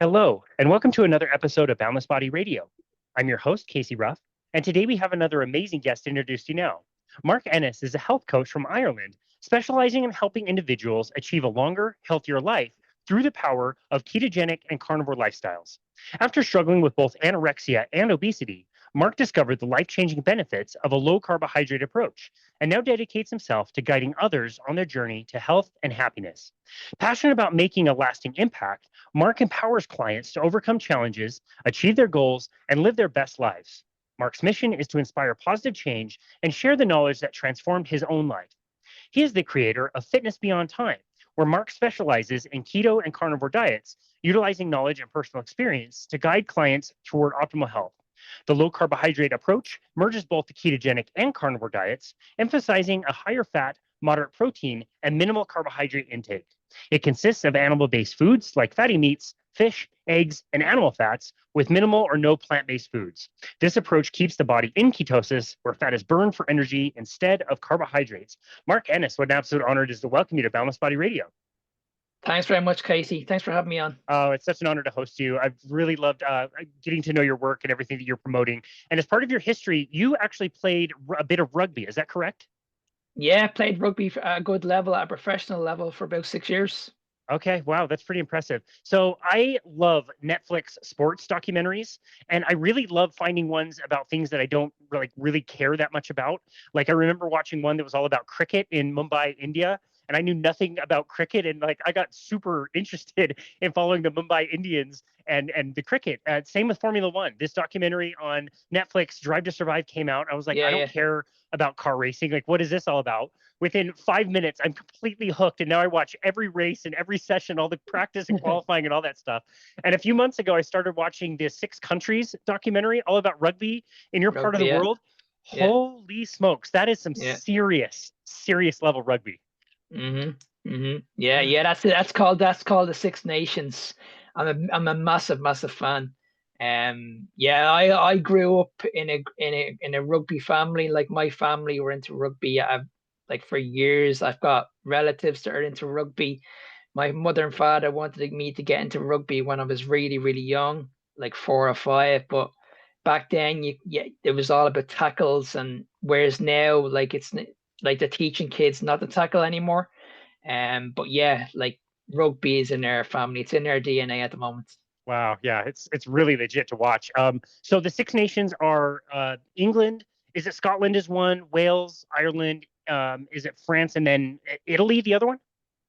Hello, and welcome to another episode of Boundless Body Radio. I'm your host, Casey Ruff, and today we have another amazing guest to introduce to you now. Mark Ennis is a health coach from Ireland, specializing in helping individuals achieve a longer, healthier life through the power of ketogenic and carnivore lifestyles. After struggling with both anorexia and obesity, Mark discovered the life changing benefits of a low carbohydrate approach and now dedicates himself to guiding others on their journey to health and happiness. Passionate about making a lasting impact, Mark empowers clients to overcome challenges, achieve their goals, and live their best lives. Mark's mission is to inspire positive change and share the knowledge that transformed his own life. He is the creator of Fitness Beyond Time, where Mark specializes in keto and carnivore diets, utilizing knowledge and personal experience to guide clients toward optimal health. The low carbohydrate approach merges both the ketogenic and carnivore diets, emphasizing a higher fat, moderate protein, and minimal carbohydrate intake. It consists of animal based foods like fatty meats, fish, eggs, and animal fats with minimal or no plant based foods. This approach keeps the body in ketosis, where fat is burned for energy instead of carbohydrates. Mark Ennis, what an absolute honor it is to welcome you to Boundless Body Radio. Thanks very much, Casey. Thanks for having me on. Oh, it's such an honor to host you. I've really loved getting to know your work and everything that you're promoting. And as part of your history, you actually played a bit of rugby. Is that correct? Yeah, played rugby at a good level, at a professional level for about 6 years. Okay, wow, that's pretty impressive. So I love Netflix sports documentaries, and I really love finding ones about things that I don't really care that much about. Like I remember watching one that was all about cricket in Mumbai, India, and I knew nothing about cricket, and like I got super interested in following the Mumbai Indians and the cricket. Same with Formula One. This documentary on Netflix, Drive to Survive, came out. I was like, I Yeah, don't yeah. care about car racing. Like, what is this all about? Within 5 minutes, I'm completely hooked. And now I watch every race and every session, all the practice and qualifying and all that stuff. And a few months ago, I started watching the Six Countries documentary all about rugby in your part of Rugby, the yeah, world. yeah, Holy smokes, that is some yeah. serious, serious level rugby. Yeah, yeah. That's it. That's called the Six Nations. I'm a massive fan. Yeah, I grew up in a rugby family. Like my family were into rugby. Like for years. I've got relatives that are into rugby. My mother and father wanted me to get into rugby when I was really young, like 4 or 5. But back then, it was all about tackles, and whereas now, like like they're teaching kids not to tackle anymore. But yeah, like rugby is in their family; it's in their DNA at the moment. Wow, yeah, it's really legit to watch. So the Six Nations are England. Is it Scotland is one, Wales, Ireland, is it France, and then Italy, the other one?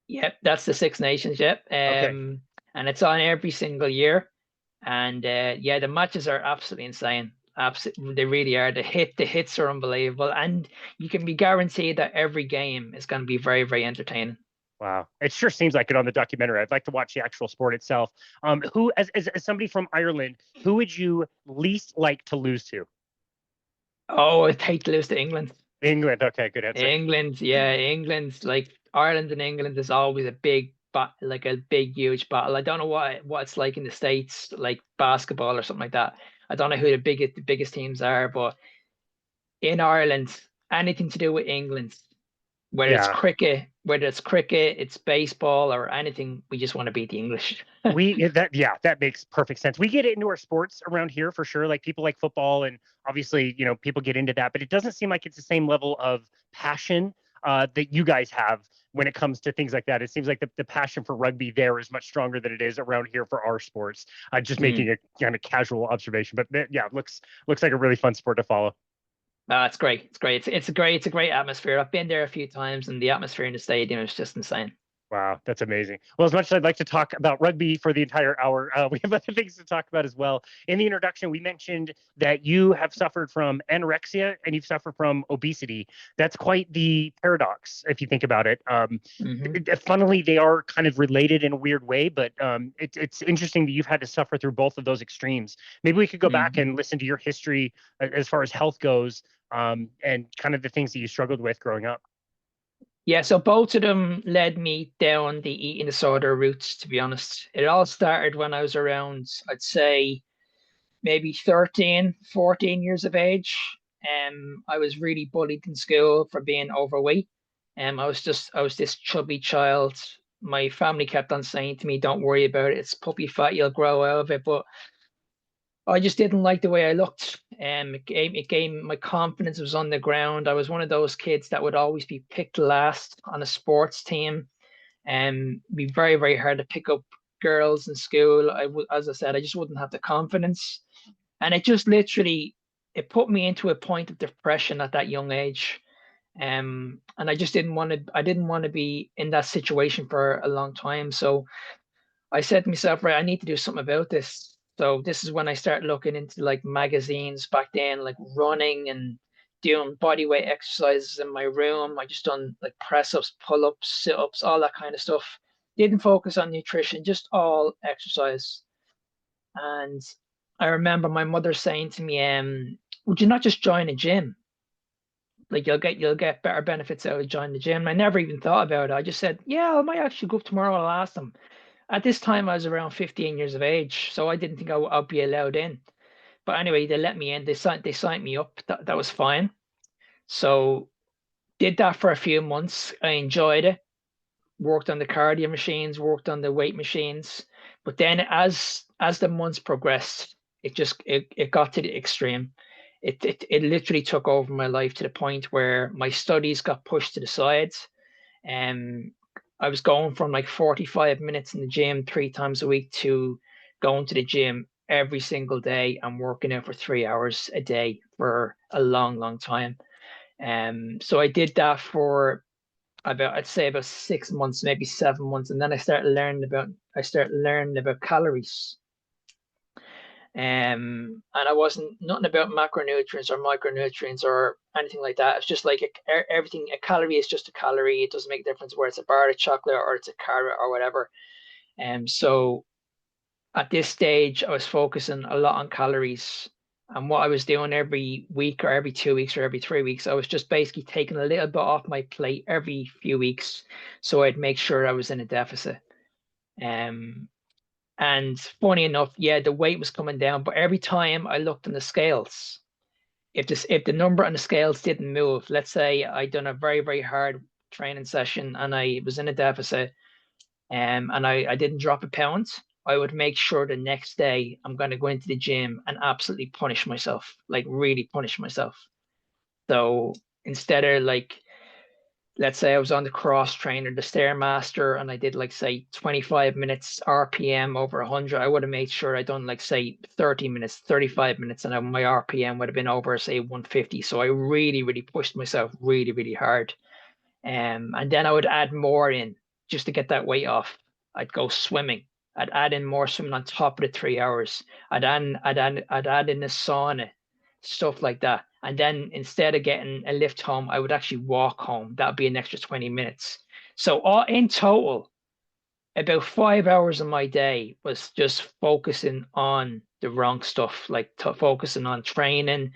Yep, that's the Six Nations. Yep. Okay. And it's on every single year. And yeah, the matches are absolutely insane. Absolutely, they really are. The hits are unbelievable, and you can be guaranteed that every game is going to be very entertaining. Wow, it sure seems like it on the documentary. I'd like to watch the actual sport itself. Who, as somebody from Ireland, who would you least like to lose to? Oh, I'd hate to lose to England. England. Okay, good answer. England, yeah, England, like Ireland and England is always a like a big, huge battle. I don't know what it's like in the States, like basketball or something like that. I don't know who the biggest teams are, but in Ireland, anything to do with England, Yeah, whether it's cricket, it's baseball or anything, we just want to beat the English. that makes perfect sense. We get it into our sports around here for sure. Like people like football, and obviously, people get into that, but it doesn't seem like it's the same level of passion that you guys have when it comes to things like that. It seems like the passion for rugby there is much stronger than it is around here for our sports. Just making Mm. a kind of casual observation, but yeah, looks like a really fun sport to follow. It's great. It's great. It's a great atmosphere. I've been there a few times, and the atmosphere in the stadium is just insane. Wow, that's amazing. Well, as much as I'd like to talk about rugby for the entire hour, we have other things to talk about as well. In the introduction, we mentioned that you have suffered from anorexia and you've suffered from obesity. That's quite the paradox if you think about it. Hmm. Funnily, they are kind of related in a weird way, but it's interesting that you've had to suffer through both of those extremes. Maybe we could go back Hmm. and listen to your history as far as health goes, and kind of the things that you struggled with growing up. Yeah, so both of them led me down the eating disorder routes, to be honest. It all started when I was around, I'd say, maybe 13, 14 years of age. I was really bullied in school for being overweight. I was this chubby child. my family kept on saying to me, "Don't worry about it. It's puppy fat. You'll grow out of it." But I just didn't like the way I looked. It gave my confidence was on the ground. I was one of those kids that would always be picked last on a sports team, and be very, very hard to pick up girls in school. As I said, I just wouldn't have the confidence, and it just literally it put me into a point of depression at that young age. And I just didn't want to. I didn't want to be in that situation for a long time. So I said to myself, right, I need to do something about this. So this is when I started looking into like magazines back then, like running and doing body weight exercises in my room. I just done like press ups, pull ups, sit ups, all that kind of stuff. Didn't focus on nutrition, just all exercise. And I remember my mother saying to me, would you not just join a gym? Like you'll get better benefits out of joining the gym. I never even thought about it. I just said, yeah, I might actually go up tomorrow. I'll ask them. At this time, I was around 15 years of age, so I didn't think I'd be allowed in. But anyway, they let me in. They signed me up. That was fine. So did that for a few months. I enjoyed it. Worked on the cardio machines, worked on the weight machines. But then as the months progressed, it got to the extreme. It literally took over my life to the point where my studies got pushed to the sides. And I was going from like 45 minutes in the gym 3 times a week to going to the gym every single day and working out for 3 hours a day for a long, long time. So I did that for about, I'd say about 6 months, maybe 7 months, and then I started learning about calories. And I wasn't nothing about macronutrients or micronutrients or anything like that. It's just like everything. A calorie is just a calorie. It doesn't make a difference whether it's a bar of chocolate or it's a carrot or whatever. So at this stage, I was focusing a lot on calories. And what I was doing every week or every 2 weeks or every 3 weeks, I was just basically taking a little bit off my plate every few weeks, so I'd make sure I was in a deficit. Um, and funny enough, yeah, the weight was coming down, but every time I looked on the scales, if the number on the scales didn't move, let's say I'd done a very, very hard training session and I was in a deficit, and I didn't drop a pound, I would make sure the next day I'm going to go into the gym and absolutely punish myself, like really punish myself. So instead of like, let's say I was on the cross trainer, the stairmaster, and I did like say 25 minutes RPM over 100, I would have made sure I done like say 30 minutes, 35 minutes, and my RPM would have been over say 150. So I really, really pushed myself really, really hard. And then I would add more in just to get that weight off. I'd go swimming. I'd add in more swimming on top of the 3 hours. I'd add in the sauna, stuff like that. And then instead of getting a lift home, I would actually walk home. That'd be an extra 20 minutes. So all in total, about 5 hours of my day was just focusing on the wrong stuff, like focusing on training,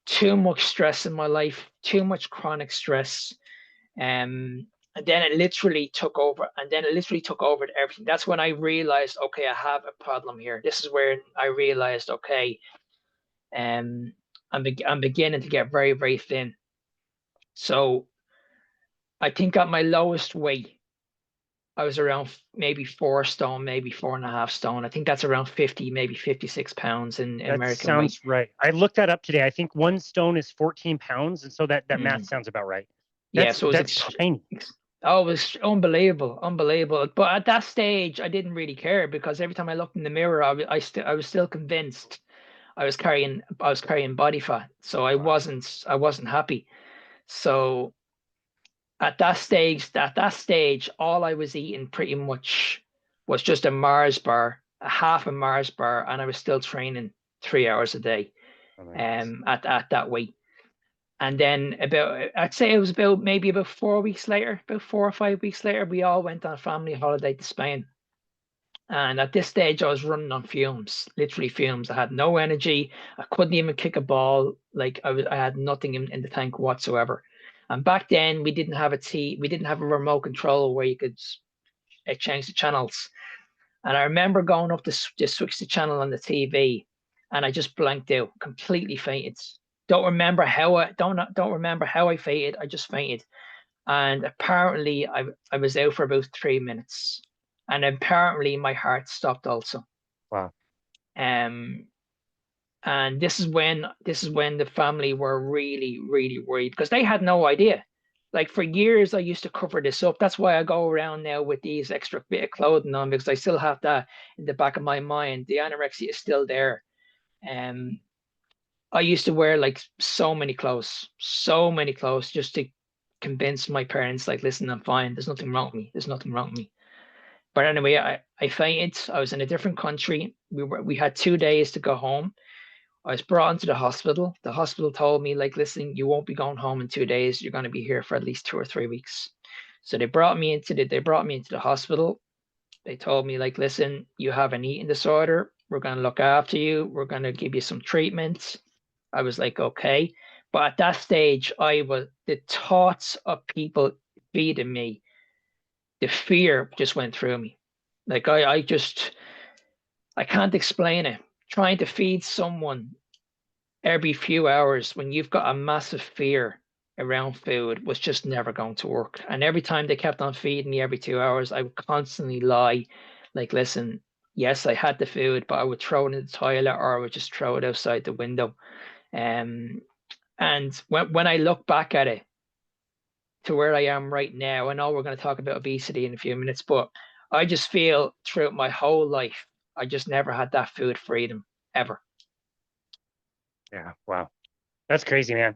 too much stress in my life, too much chronic stress. And then it literally took over, to everything. That's when I realized, okay, I have a problem here. This is where I realized, okay, I'm beginning to get very, very thin. So I think at my lowest weight, I was around maybe 4 stone, maybe 4.5 stone. I think that's around 50, maybe 56 pounds in That American weight. sounds right. I looked that up today. I think 1 stone is 14 pounds, and so that math Mm. sounds about right. Yeah, That's so it was tiny. oh, it was unbelievable, unbelievable. But at that stage, I didn't really care because every time I looked in the mirror, I was still convinced I was carrying body fat. So Wow. I wasn't happy. So at that stage, all I was eating pretty much was just a Mars bar, a half a Mars bar, and I was still training 3 hours a day, Oh my goodness. at that weight. And then I'd say it was about 4 weeks later, about 4 or 5 weeks later, we all went on a family holiday to Spain. And at this stage, I was running on fumes, literally fumes. I had no energy. I couldn't even kick a ball. Like I had nothing in the tank whatsoever. And back then, we didn't have a remote control where you could change the channels. And I remember going up to switch the channel on the TV, and I just blanked out, completely fainted. Don't remember how I fainted. I just fainted. And apparently I was out for about 3 minutes. And apparently my heart stopped also. Wow. Um, and this is when the family were really, really worried because they had no idea. Like for years I used to cover this up. That's why I go around now with these extra bit of clothing on, because I still have that in the back of my mind. The anorexia is still there. Um, I used to wear like so many clothes just to convince my parents, like, listen, I'm fine. There's nothing wrong with me. There's nothing wrong with me. But anyway, I fainted. I was in a different country. We had 2 days to go home. I was brought into the hospital. The hospital told me, like, listen, you won't be going home in 2 days. You're going to be here for at least 2 or 3 weeks. So they brought me into the hospital. They told me, like, listen, you have an eating disorder. We're going to look after you. We're going to give you some treatment. I was like, okay. But at that stage, the thoughts of people feeding me, the fear just went through me. Like, I can't explain it. Trying to feed someone every few hours when you've got a massive fear around food was just never going to work. And every time they kept on feeding me every 2 hours, I would constantly lie, like, listen, yes, I had the food, but I would throw it in the toilet or I would just throw it outside the window. Um, and when I look back at it to where I am right now, I know we're going to talk about obesity in a few minutes, but I just feel throughout my whole life, I just never had that food freedom ever. Yeah. Wow. That's crazy, man.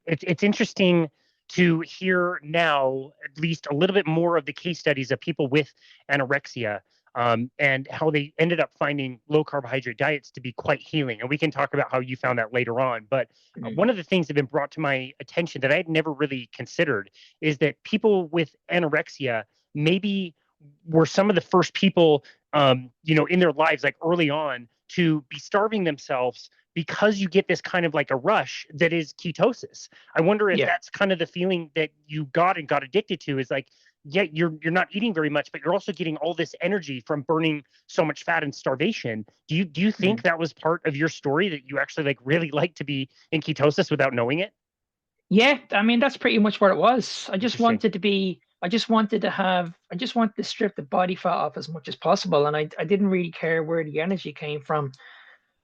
It's interesting to hear now at least a little bit more of the case studies of people with anorexia, and how they ended up finding low carbohydrate diets to be quite healing. And we can talk about how you found that later on. But Mm. one of the things that have been brought to my attention that I had never really considered is that people with anorexia maybe were some of the first people, in their lives, like early on, to be starving themselves because you get this kind of like a rush that is ketosis. I wonder if Yeah. that's kind of the feeling that you got and got addicted to, is like, yeah, you're not eating very much, but you're also getting all this energy from burning so much fat and starvation. Do you think Mm. that was part of your story, that you actually like really like to be in ketosis without knowing it? Yeah, I mean that's pretty much what it was. Interesting. I just wanted to strip the body fat off as much as possible, and I didn't really care where the energy came from.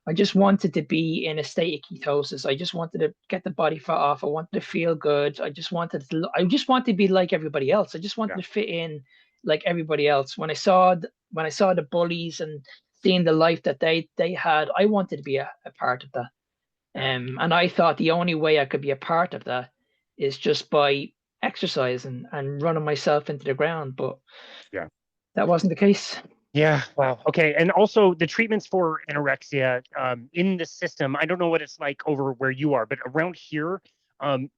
I just wanted to be in a state of ketosis. I just wanted to get the body fat off. I wanted to feel good. I just wanted to be like everybody else. I just wanted Yeah. to fit in like everybody else. When I saw the bullies and seeing the life that they had, I wanted to be a part of that. Yeah. And I thought the only way I could be a part of that is just by exercising and running myself into the ground. But Yeah. that wasn't the case. Yeah, wow. Okay. And also the treatments for anorexia, in the system, I don't know what it's like over where you are, but around here,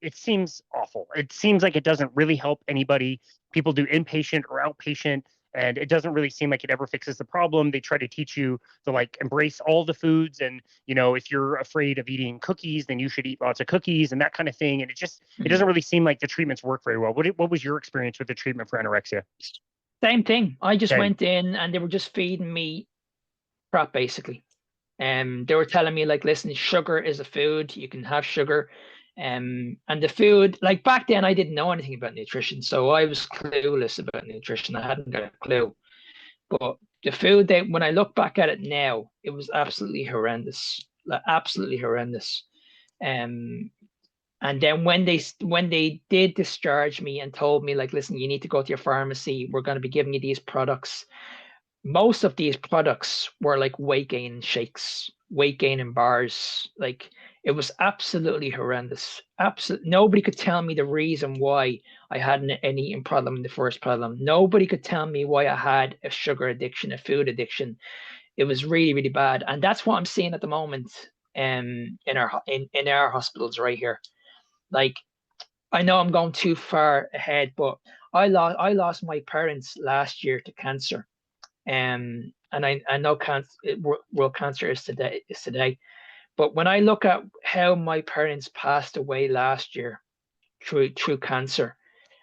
it seems awful. It seems like it doesn't really help anybody. People do inpatient or outpatient, and it doesn't really seem like it ever fixes the problem. They try to teach you to like embrace all the foods. And, if you're afraid of eating cookies, then you should eat lots of cookies and that kind of thing. And it Mhm. doesn't really seem like the treatments work very well. What was your experience with the treatment for anorexia? Same thing. I just Okay. went in and they were just feeding me crap basically. They were telling me, like, listen, sugar is a food. You can have sugar. And the food, like back then, I didn't know anything about nutrition, so I was clueless about nutrition. I hadn't got a clue. But the food, they, when I look back at it now, it was absolutely horrendous, like absolutely horrendous. Um, and then when they did discharge me and told me, like, listen, you need to go to your pharmacy. We're going to be giving you these products. Most of these products were like weight gain shakes, weight gain bars. Like it was absolutely horrendous. Absolutely nobody could tell me the reason why I had an eating problem in the first problem. Nobody could tell me why I had a sugar addiction, a food addiction. It was really, really bad. And that's what I'm seeing at the moment in our hospitals right here. Like I know I'm going too far ahead, but I lost my parents last year to cancer. And I know world cancer is today. But when I look at how my parents passed away last year through cancer,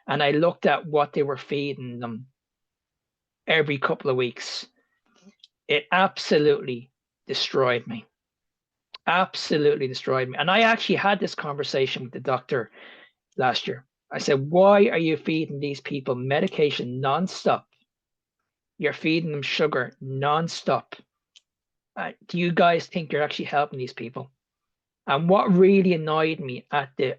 and I looked at what they were feeding them every couple of weeks, it absolutely destroyed me. Absolutely destroyed me. And I actually had this conversation with the doctor last year. I said, why are you feeding these people medication nonstop? You're feeding them sugar nonstop. Do you guys think you're actually helping these people? And what really annoyed me at the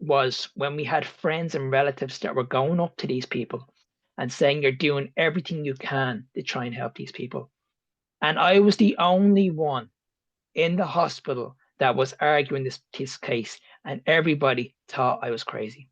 was when we had friends and relatives that were going up to these people and saying you're doing everything you can to try and help these people. And I was the only one in the hospital that was arguing this case, and everybody thought I was crazy.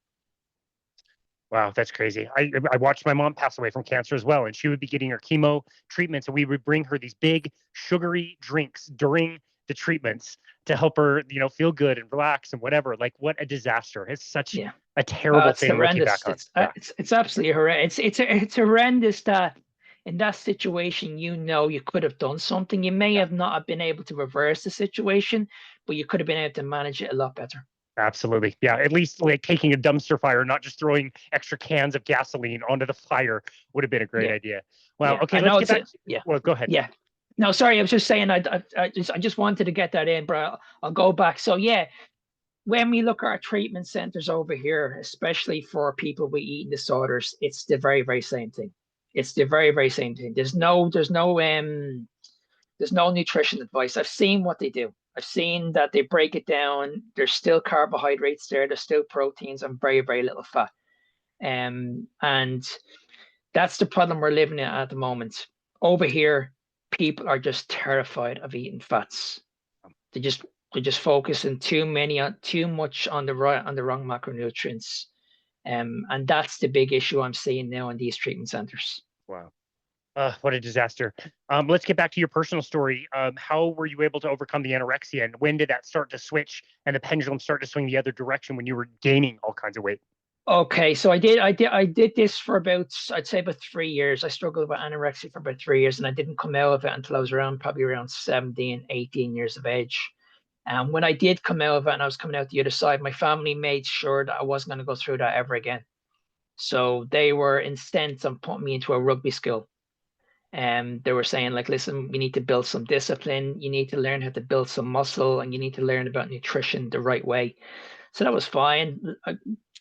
Wow, that's crazy. I watched my mom pass away from cancer as well, and she would be getting her chemo treatments, and we would bring her these big sugary drinks during the treatments to help her, feel good and relax and whatever. Like, what a disaster! It's such Yeah, a terrible it's thing looking back horrendous. on. Yeah, It's absolutely horrendous. It's horrendous that in that situation, you could have done something. You may yeah, have not have been able to reverse the situation, but you could have been able to manage it a lot better. absolutely. Yeah, at least like taking a dumpster fire, not just throwing extra cans of gasoline onto the fire, would have been a great Yeah, idea. Well, yeah. okay, I let's know get back. yeah, Well, go ahead. yeah. No, sorry, I was just saying. I just wanted to get that in, but I'll go back. So yeah, when we look at our treatment centers over here, especially for people with eating disorders, it's the very, very same thing. It's the very, very same thing. There's no nutrition advice. I've seen what they do. I've seen that they break it down. There's still carbohydrates there. There's still proteins and very, very little fat. And that's the problem we're living in at the moment. Over here, people are just terrified of eating fats. They just they're just focusing too much on the wrong macronutrients. And that's the big issue I'm seeing now in these treatment centers. Wow. What a disaster. Let's get back to your personal story. How were you able to overcome the anorexia, and when did that start to switch and the pendulum start to swing the other direction when you were gaining all kinds of weight? Okay, so I did this for I'd say about 3 years. I struggled with anorexia for about 3 years, and I didn't come out of it until I was probably around 17, 18 years of age. And when I did come out of it and I was coming out the other side, my family made sure that I wasn't going to go through that ever again. So they were intent on putting me into a rugby school. And they were saying, like, listen, we need to build some discipline. You need to learn how to build some muscle, and you need to learn about nutrition the right way. So that was fine. I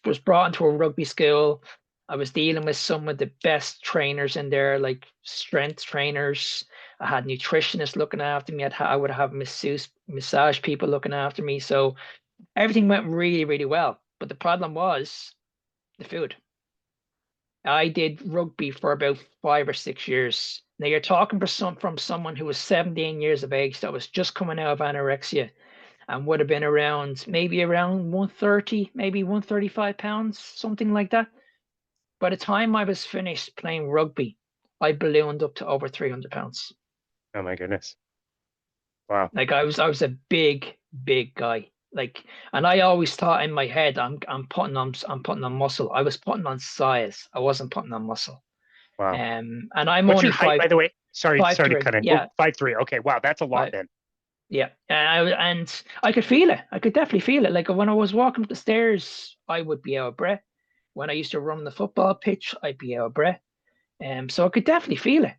was brought into a rugby school. I was dealing with some of the best trainers in there, like strength trainers. I had nutritionists looking after me. I would have massage people looking after me. So everything went really, really well. But the problem was the food. I did rugby for about 5 or 6 years. Now you're talking from someone who was 17 years of age that was just coming out of anorexia and would have been maybe around 130, maybe 135 pounds, something like that. By the time I was finished playing rugby, I ballooned up to over 300 pounds. Oh my goodness. Wow. Like I was a big, big guy. Like, and I always thought in my head, I'm putting on muscle. I was putting on size. I wasn't putting on muscle. Wow. And I'm What's only your height, five by the way? Sorry, five sorry to three. cut in. Oh, Yeah, 5'3". Okay, wow, that's a lot five. then. Yeah, and I could feel it. I could definitely feel it. Like when I was walking up the stairs, I would be out of breath. When I used to run the football pitch, I'd be out of breath. So I could definitely feel it.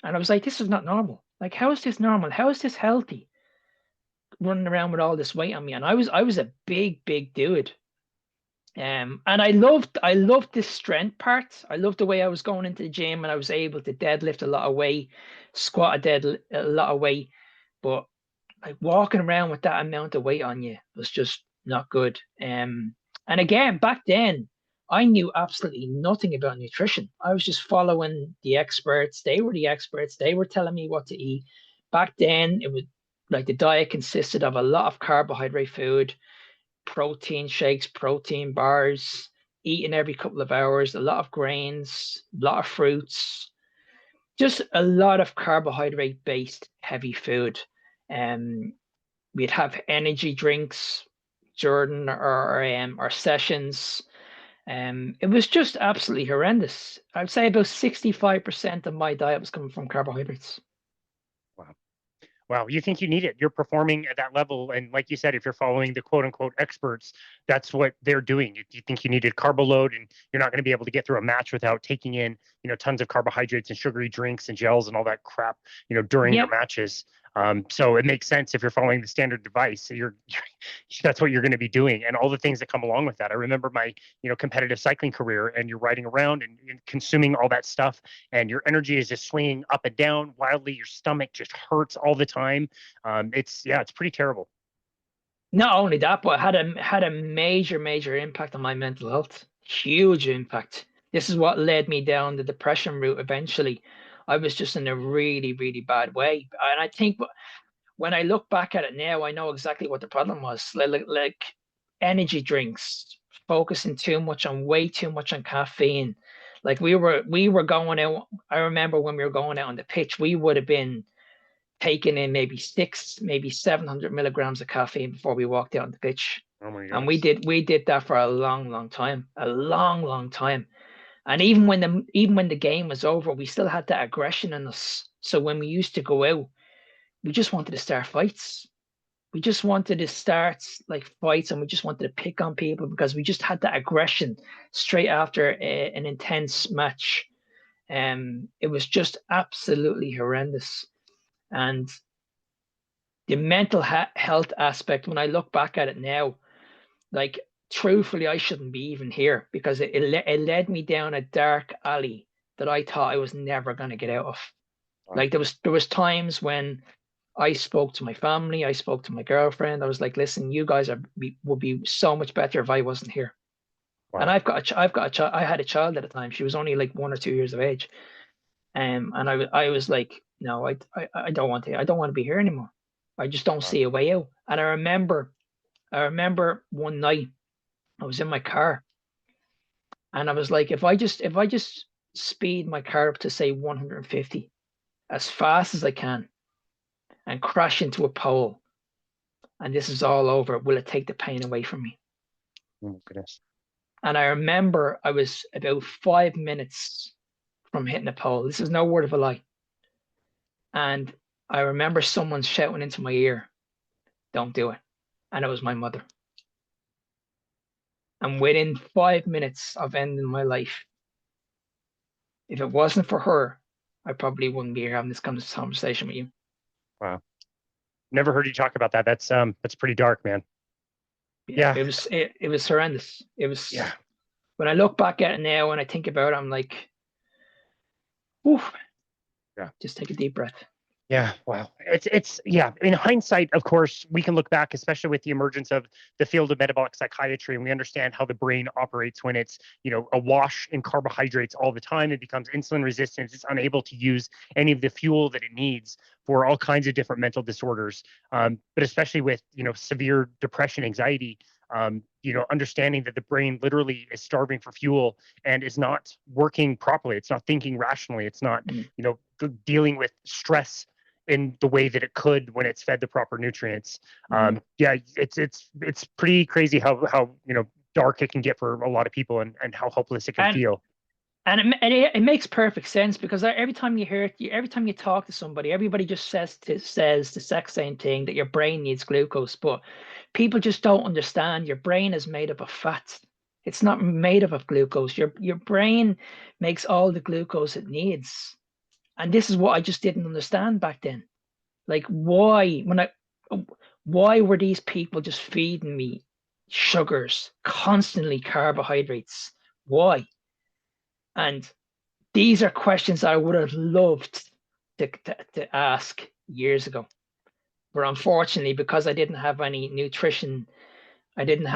And I was like, this is not normal. Like, how is this normal? How is this healthy? Running around with all this weight on me. And I was a big, big dude. And I loved this strength part. I loved the way I was going into the gym and I was able to deadlift a lot of weight, squat a lot of weight. But like walking around with that amount of weight on you was just not good. And again, back then, I knew absolutely nothing about nutrition. I was just following the experts. They were the experts. They were telling me what to eat. Back then, it was like the diet consisted of a lot of carbohydrate food, protein shakes, protein bars, eating every couple of hours, a lot of grains, a lot of fruits, just a lot of carbohydrate based heavy food. Um, we'd have energy drinks during our sessions. It was just absolutely horrendous. I'd say about 65% of my diet was coming from carbohydrates. Wow. Wow, you think you need it. You're performing at that level. And like you said, if you're following the quote unquote experts, that's what they're doing. You think you needed carbo load, and you're not going to be able to get through a match without taking in, tons of carbohydrates and sugary drinks and gels and all that crap, during your Yep. matches. So it makes sense if you're following the standard device. So that's what you're going to be doing, and all the things that come along with that. I remember my competitive cycling career, and you're riding around and consuming all that stuff, and your energy is just swinging up and down wildly. Your stomach just hurts all the time. It's pretty terrible. Not only that, but it had a major impact on my mental health. Huge impact. This is what led me down the depression route eventually. I was just in a really bad way. And I think when I look back at it now, I know exactly what the problem was. Like energy drinks, focusing way too much on caffeine. Like we were going out. I remember when we were going out on the pitch, we would have been taking in maybe 700 milligrams of caffeine before we walked out on the pitch. Oh my And goodness. we did that for a long time, a long time. And even when the game was over, we still had that aggression in us. So when we used to go out, we just wanted to start fights. We just wanted to start like fights, and we just wanted to pick on people because we just had that aggression straight after an intense match. It was just absolutely horrendous. And the mental health aspect, when I look back at it now, like truthfully, I shouldn't be even here because it led me down a dark alley that I thought I was never going to get out of. Wow. Like there was times when I spoke to my family, I spoke to my girlfriend. I was like, listen, you guys would be so much better if I wasn't here. Wow. And I had a child at the time. She was only like 1 or 2 years of age. And I was like, no, I don't want to be here anymore. I just don't see a way out. And I remember one night I was in my car and I was like, if I just speed my car up to say 150 as fast as I can and crash into a pole and this is all over, will it take the pain away from me? Oh my goodness. And I remember I was about 5 minutes from hitting a pole. This is no word of a lie. And I remember someone shouting into my ear, don't do it. And it was my mother. And within 5 minutes of ending my life, if it wasn't for her, I probably wouldn't be here having this conversation with you. Wow. Never heard you talk about that. That's pretty dark, man. Yeah. It was horrendous. It was, yeah. When I look back at it now and I think about it, I'm like, oof. Yeah. Just take a deep breath. Yeah, wow. It's in hindsight, of course, we can look back, especially with the emergence of the field of metabolic psychiatry, and we understand how the brain operates when it's, awash in carbohydrates all the time. It becomes insulin resistant. It's unable to use any of the fuel that it needs for all kinds of different mental disorders. But especially with, severe depression, anxiety, understanding that the brain literally is starving for fuel and is not working properly. It's not thinking rationally. It's not, dealing with stress in the way that it could when it's fed the proper nutrients. It's pretty crazy how dark it can get for a lot of people and how hopeless it can feel. And it makes perfect sense because every time you hear it, every time you talk to somebody, everybody just says the exact same thing, that your brain needs glucose, but people just don't understand your brain is made up of fat. It's not made up of glucose. Your brain makes all the glucose it needs. And this is what I just didn't understand back then. Like why were these people just feeding me sugars, constantly carbohydrates? Why? And these are questions I would have loved to ask years ago. But unfortunately, because I didn't have any nutrition, I didn't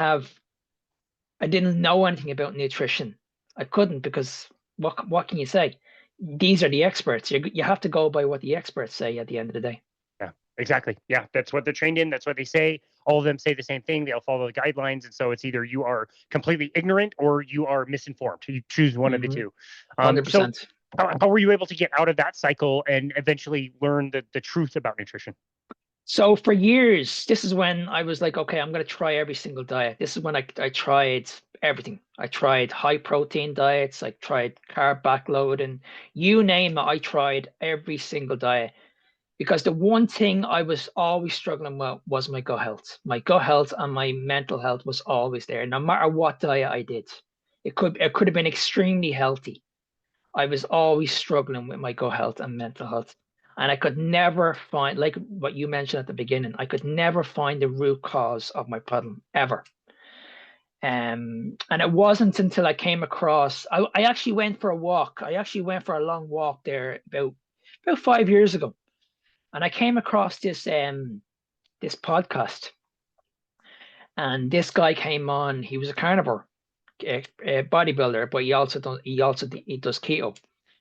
know anything about nutrition. I couldn't, because what can you say? These are the experts. You have to go by what the experts say at the end of the day. Yeah, exactly. Yeah, that's what they're trained in. That's what they say. All of them say the same thing. They'll follow the guidelines. And so it's either you are completely ignorant or you are misinformed. You choose one of the two. 100%. So how were you able to get out of that cycle and eventually learn the truth about nutrition? So for years, this is when I was like, okay, I'm going to try every single diet. This is when I tried everything. I tried high protein diets. I tried carb backload, and you name it, I tried every single diet. Because the one thing I was always struggling with was my gut health. My gut health and my mental health was always there. No matter what diet I did, it could have been extremely healthy. I was always struggling with my gut health and mental health. And I could never find, like what you mentioned at the beginning, I could never find the root cause of my problem ever. And it wasn't until I came across, I actually went for a walk. I actually went for a long walk there about 5 years ago. And I came across this podcast. And this guy came on, he was a carnivore, a bodybuilder, but he does keto.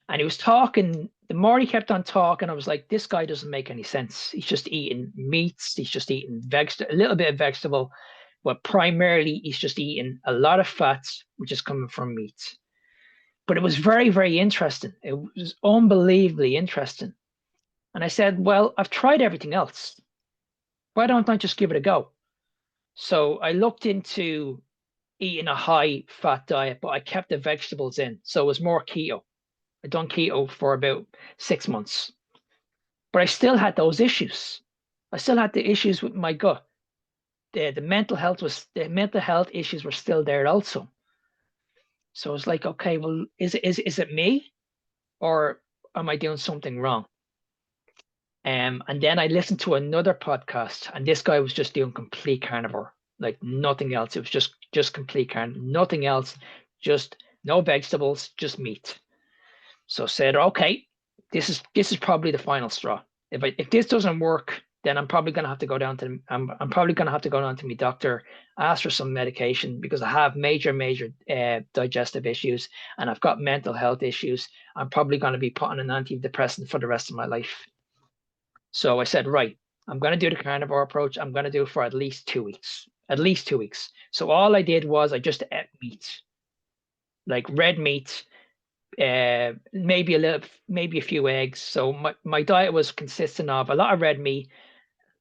And he was talking, the more he kept on talking, I was like, this guy doesn't make any sense. He's just eating meats, he's just eating a little bit of vegetable, but primarily he's just eating a lot of fats, which is coming from meat. But it was very, very interesting. It was unbelievably interesting. And I said, well, I've tried everything else. Why don't I just give it a go? So I looked into eating a high fat diet, but I kept the vegetables in. So it was more keto. I'd done keto for about 6 months, but I still had those issues. I still had the issues with my gut. The mental health issues were still there also. So I was like, okay, well, is it me, or am I doing something wrong? And then I listened to another podcast, and this guy was just doing complete carnivore, like nothing else. It was just complete carnivore, nothing else, just no vegetables, just meat. So I said, okay, this is probably the final straw. If this doesn't work, then I'm probably gonna have to go down to I'm probably gonna have to go down to my doctor, ask for some medication, because I have major digestive issues, and I've got mental health issues. I'm probably gonna be put on an antidepressant for the rest of my life. So I said, right, I'm going to do the carnivore approach. I'm going to do it for at least 2 weeks. At least 2 weeks. So all I did was I just ate meat, like red meat, maybe a few eggs. So my diet was consistent of a lot of red meat,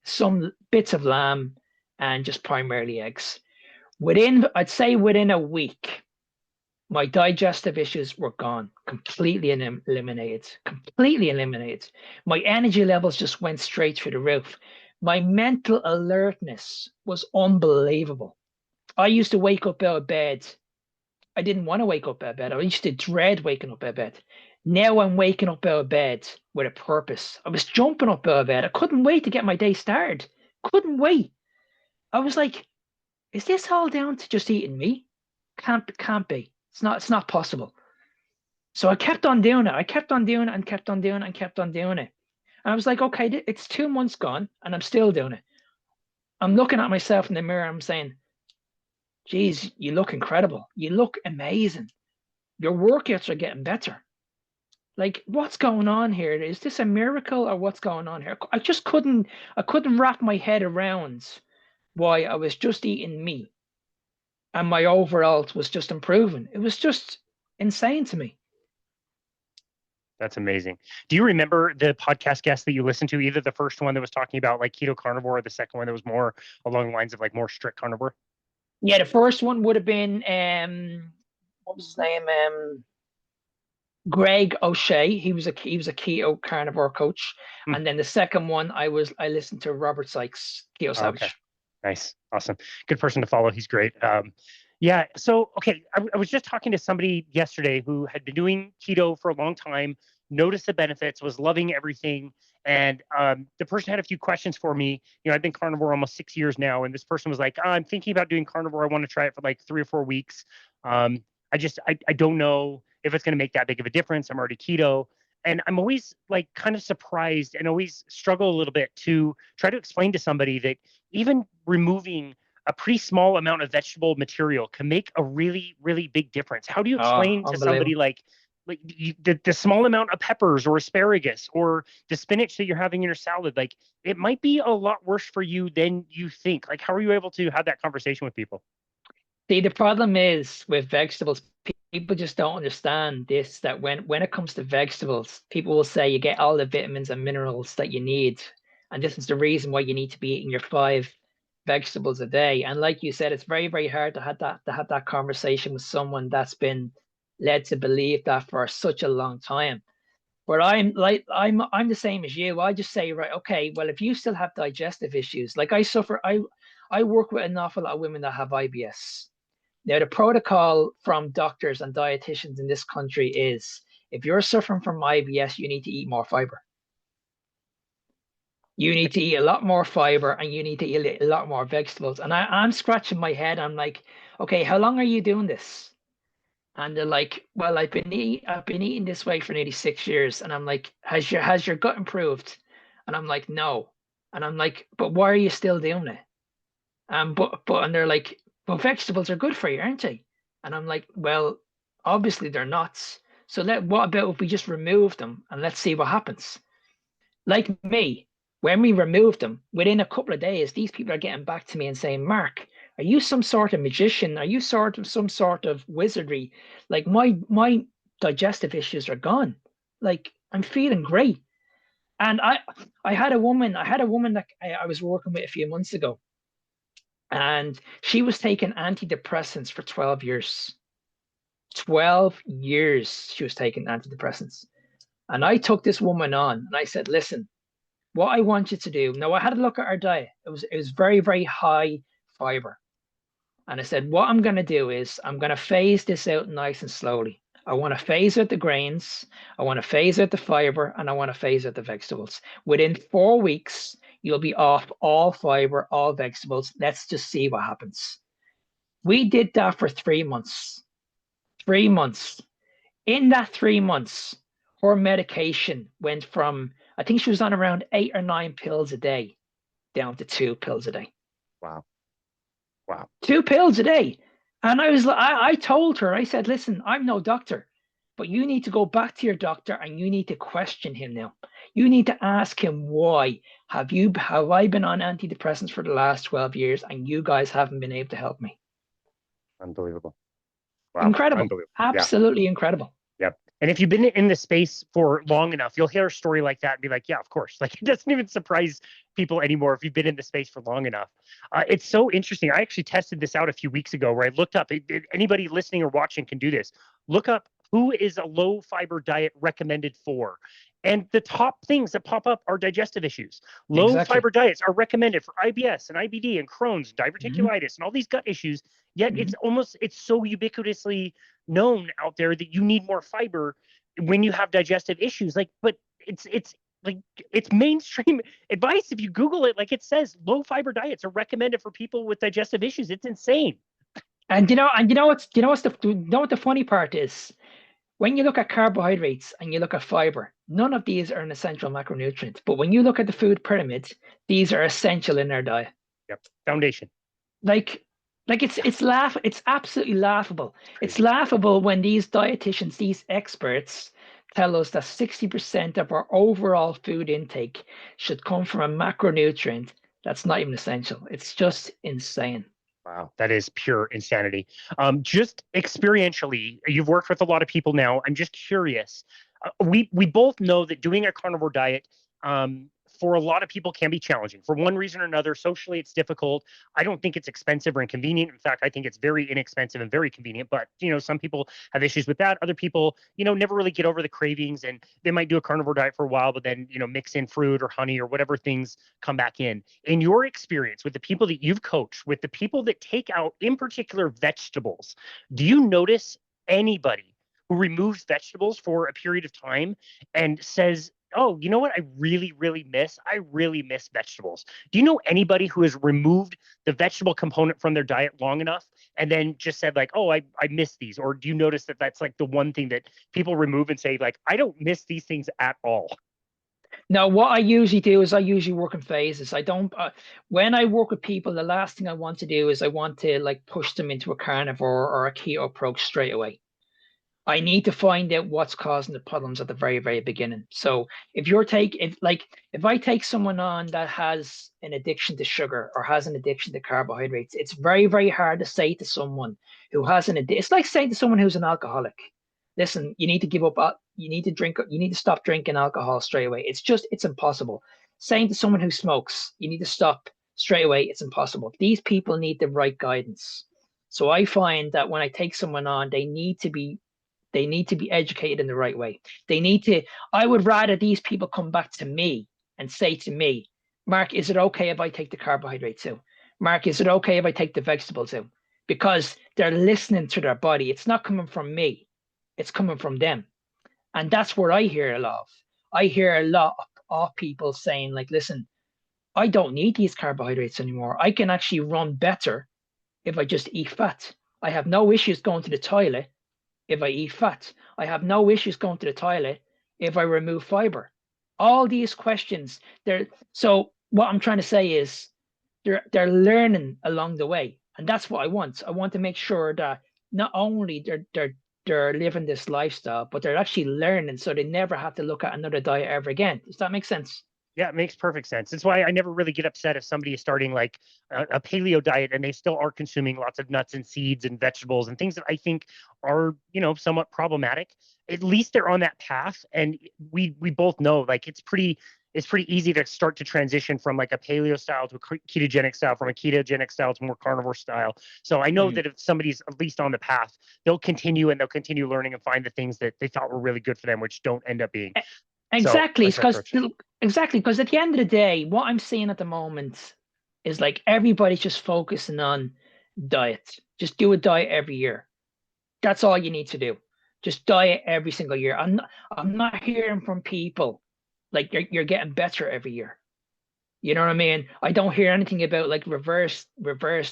some bits of lamb, and just primarily eggs. I'd say within a week, my digestive issues were gone, completely eliminated. My energy levels just went straight through the roof. My mental alertness was unbelievable. I used to wake up out of bed. I didn't want to wake up out of bed. I used to dread waking up out of bed. Now I'm waking up out of bed with a purpose. I was jumping up out of bed. I couldn't wait to get my day started. Couldn't wait. I was like, is this all down to just eating meat? Can't be. It's not possible. So I kept on doing it. I kept on doing it and kept on doing it and kept on doing it. And I was like, okay, it's 2 months gone and I'm still doing it. I'm looking at myself in the mirror. I'm saying, geez, you look incredible. You look amazing. Your workouts are getting better. Like, what's going on here? Is this a miracle or what's going on here? I couldn't wrap my head around why I was just eating meat and my overall was just improving. It was just insane to me. That's amazing. Do you remember the podcast guest that you listened to, either the first one that was talking about like keto carnivore or the second one that was more along the lines of like more strict carnivore? Yeah, the first one would have been what was his name? Greg O'Shea. He was a keto carnivore coach. Hmm. And then the second one I listened to Robert Sykes, Keto Savage. Okay. Nice. Awesome. Good person to follow. He's great. Yeah. So, okay. I was just talking to somebody yesterday who had been doing keto for a long time, noticed the benefits, was loving everything. And the person had a few questions for me. You know, I've been carnivore almost 6 years now. And this person was like, I'm thinking about doing carnivore. I want to try it for like 3 or 4 weeks. I don't know if it's going to make that big of a difference. I'm already keto. And I'm always like kind of surprised and always struggle a little bit to try to explain to somebody that even removing a pretty small amount of vegetable material can make a really, really big difference. How do you explain to somebody like the small amount of peppers or asparagus or the spinach that you're having in your salad? Like, it might be a lot worse for you than you think. Like, how are you able to have that conversation with people? See, the problem is with vegetables, people just don't understand this, that when it comes to vegetables, people will say you get all the vitamins and minerals that you need. And this is the reason why you need to be eating your 5 vegetables a day. And like you said, it's very, very hard to have that conversation with someone that's been led to believe that for such a long time. But I'm the same as you. I just say, right, okay, well, if you still have digestive issues, like I work with an awful lot of women that have IBS. Now, the protocol from doctors and dietitians in this country is if you're suffering from IBS, you need to eat more fiber. You need to eat a lot more fiber and you need to eat a lot more vegetables. And I'm scratching my head. I'm like, okay, how long are you doing this? And they're like, well, I've been eating this way for nearly 6 years. And I'm like, has your gut improved? And I'm like, no. And I'm like, but why are you still doing it? And they're like, well, vegetables are good for you, aren't they? And I'm like, well, obviously they're not. So what about if we just remove them and let's see what happens? Like me, when we removed them, within a couple of days, these people are getting back to me and saying, Mark, are you some sort of magician? Are you some sort of wizardry? Like my digestive issues are gone. Like I'm feeling great. And I had a woman that I was working with a few months ago, and she was taking antidepressants for 12 years. 12 years she was taking antidepressants. And I took this woman on and I said, listen, what I want you to do. Now I had a look at her diet. It was very, very high fiber. And I said, what I'm gonna do is I'm gonna phase this out nice and slowly. I want to phase out the grains, I want to phase out the fiber, and I want to phase out the vegetables. Within 4 weeks, you'll be off all fiber, all vegetables. Let's just see what happens. We did that for 3 months. 3 months. In that 3 months, her medication went from, I think she was on around 8 or 9 pills a day down to 2 pills a day. Wow. Wow. 2 pills a day. And I told her, I said, listen, I'm no doctor, but you need to go back to your doctor and you need to question him now. You need to ask him why. Have I been on antidepressants for the last 12 years and you guys haven't been able to help me? Unbelievable. Wow. Incredible. Unbelievable. Absolutely incredible. Yep. And if you've been in the space for long enough, you'll hear a story like that and be like, yeah, of course. Like it doesn't even surprise people anymore if you've been in the space for long enough. It's so interesting. I actually tested this out a few weeks ago where I looked up, anybody listening or watching can do this. Look up who is a low fiber diet recommended for. And the top things that pop up are digestive issues. Low fiber diets are recommended for IBS and IBD and Crohn's, diverticulitis, and all these gut issues. Yet it's so ubiquitously known out there that you need more fiber when you have digestive issues. Like, but it's like it's mainstream advice. If you Google it, like it says, low fiber diets are recommended for people with digestive issues. It's insane. And you know what the funny part is? When you look at carbohydrates and you look at fiber, none of these are an essential macronutrient. But when you look at the food pyramid, these are essential in our diet. Yep. Foundation. It's absolutely laughable. It's laughable when these dietitians, these experts, tell us that 60% of our overall food intake should come from a macronutrient that's not even essential. It's just insane. Wow, that is pure insanity. Just experientially, you've worked with a lot of people now. I'm just curious. We both know that doing a carnivore diet for a lot of people can be challenging. For one reason or another, socially it's difficult. I don't think it's expensive or inconvenient. In fact, I think it's very inexpensive and very convenient. But some people have issues with that. Other people, never really get over the cravings, and they might do a carnivore diet for a while, but then mix in fruit or honey or whatever things come back in. In your experience with the people that you've coached, with the people that take out, in particular, vegetables, do you notice anybody who removes vegetables for a period of time and says, oh, you know what I really, really miss? I really miss vegetables. Do you know anybody who has removed the vegetable component from their diet long enough and then just said like, oh, I miss these? Or do you notice that that's like the one thing that people remove and say like, I don't miss these things at all? Now, what I usually do is I usually work in phases. I don't, when I work with people, the last thing I want to do is I want to like push them into a carnivore or a keto approach straight away. I need to find out what's causing the problems at the very, very beginning. So if I take someone on that has an addiction to sugar or has an addiction to carbohydrates, it's very, very hard to say to someone who has an addiction. It's like saying to someone who's an alcoholic, listen, you need to give up, you need to stop drinking alcohol straight away. It's impossible. Saying to someone who smokes, you need to stop straight away, it's impossible. These people need the right guidance. So I find that when I take someone on, they need to be educated in the right way. I would rather these people come back to me and say to me, Mark, is it okay if I take the carbohydrates out? Mark, is it okay if I take the vegetables out? Because they're listening to their body. It's not coming from me. It's coming from them. And that's where I hear a lot of. I hear a lot of people saying like, listen, I don't need these carbohydrates anymore. I can actually run better if I just eat fat. I have no issues going to the toilet if I eat fat. I have no issues going to the toilet if I remove fiber. All these questions, so what I'm trying to say is they're learning along the way. And that's what I want. I want to make sure that not only they're living this lifestyle, but they're actually learning so they never have to look at another diet ever again. Does that make sense? Yeah, it makes perfect sense. That's why I never really get upset if somebody is starting like a paleo diet and they still are consuming lots of nuts and seeds and vegetables and things that I think are, somewhat problematic. At least they're on that path. And we both know like it's pretty easy to start to transition from like a paleo style to a ketogenic style, from a ketogenic style to more carnivore style. So I know that if somebody's at least on the path, they'll continue learning and find the things that they thought were really good for them, which don't end up being. Exactly. Because at the end of the day, what I'm seeing at the moment is like everybody's just focusing on diet. Just do a diet every year. That's all you need to do. Just diet every single year. I'm not hearing from people like you're getting better every year. You know what I mean? I don't hear anything about like reverse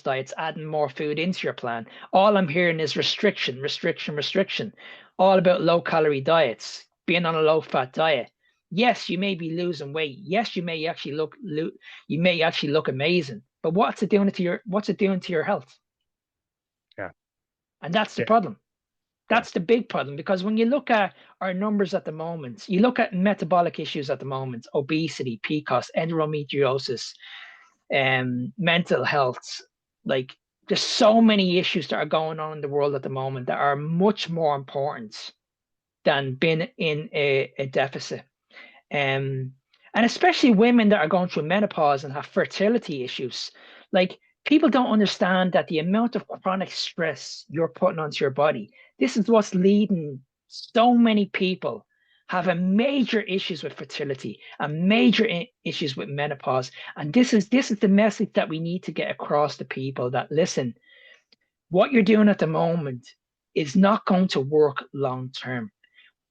diets, adding more food into your plan. All I'm hearing is restriction, restriction, restriction. All about low calorie diets, being on a low fat diet. Yes, you may be losing weight. Yes, you may actually look amazing. But what's it doing to your health? Yeah. And that's the Yeah. problem. That's the big problem, because when you look at our numbers at the moment, you look at metabolic issues at the moment, obesity, PCOS, endometriosis, mental health, like there's so many issues that are going on in the world at the moment that are much more important than being in a deficit. And especially women that are going through menopause and have fertility issues. Like people don't understand that the amount of chronic stress you're putting onto your body, this is what's leading so many people having major issues with fertility and major issues with menopause. And this is the message that we need to get across to people, that listen, what you're doing at the moment is not going to work long term.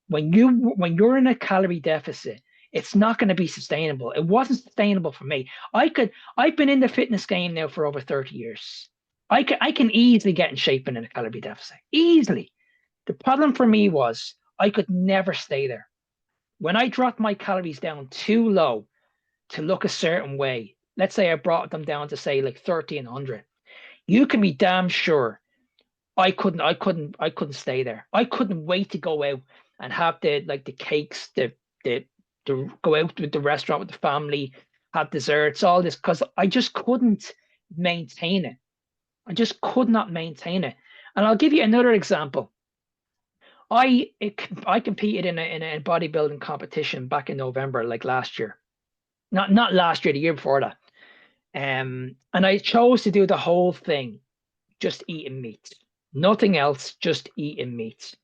When you're in a calorie deficit, it's not going to be sustainable. It wasn't sustainable for me. I've been in the fitness game now for over 30 years. I can easily get in shape in a calorie deficit. Easily. The problem for me was I could never stay there. When I dropped my calories down too low to look a certain way, let's say I brought them down to say like 1300, you can be damn sure I couldn't stay there. I couldn't wait to go out and have the cakes, the go out with the restaurant with the family, have desserts, all this, because I just couldn't maintain it. I just could not maintain it. And I'll give you another example. I competed in a bodybuilding competition back in November, like last year. Not last year, the year before that. And I chose to do the whole thing just eating meat. Nothing else, just eating meat.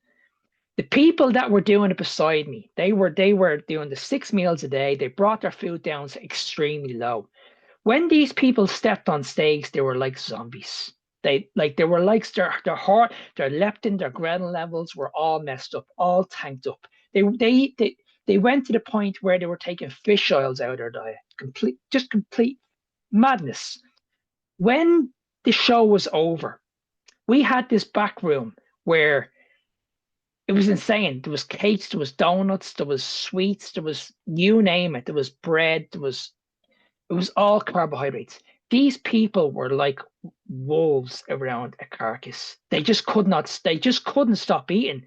The people that were doing it beside me, they were doing the 6 meals a day. They brought their food down extremely low. When these people stepped on stage, they were like zombies. They were like their heart, their leptin, their ghrelin levels were all messed up, all tanked up. They went to the point where they were taking fish oils out of their diet. Complete madness. When the show was over, we had this back room where it was insane. There was cakes, there was donuts, there was sweets, there was you name it. There was bread, it was all carbohydrates. These people were like wolves around a carcass. They just couldn't stop eating.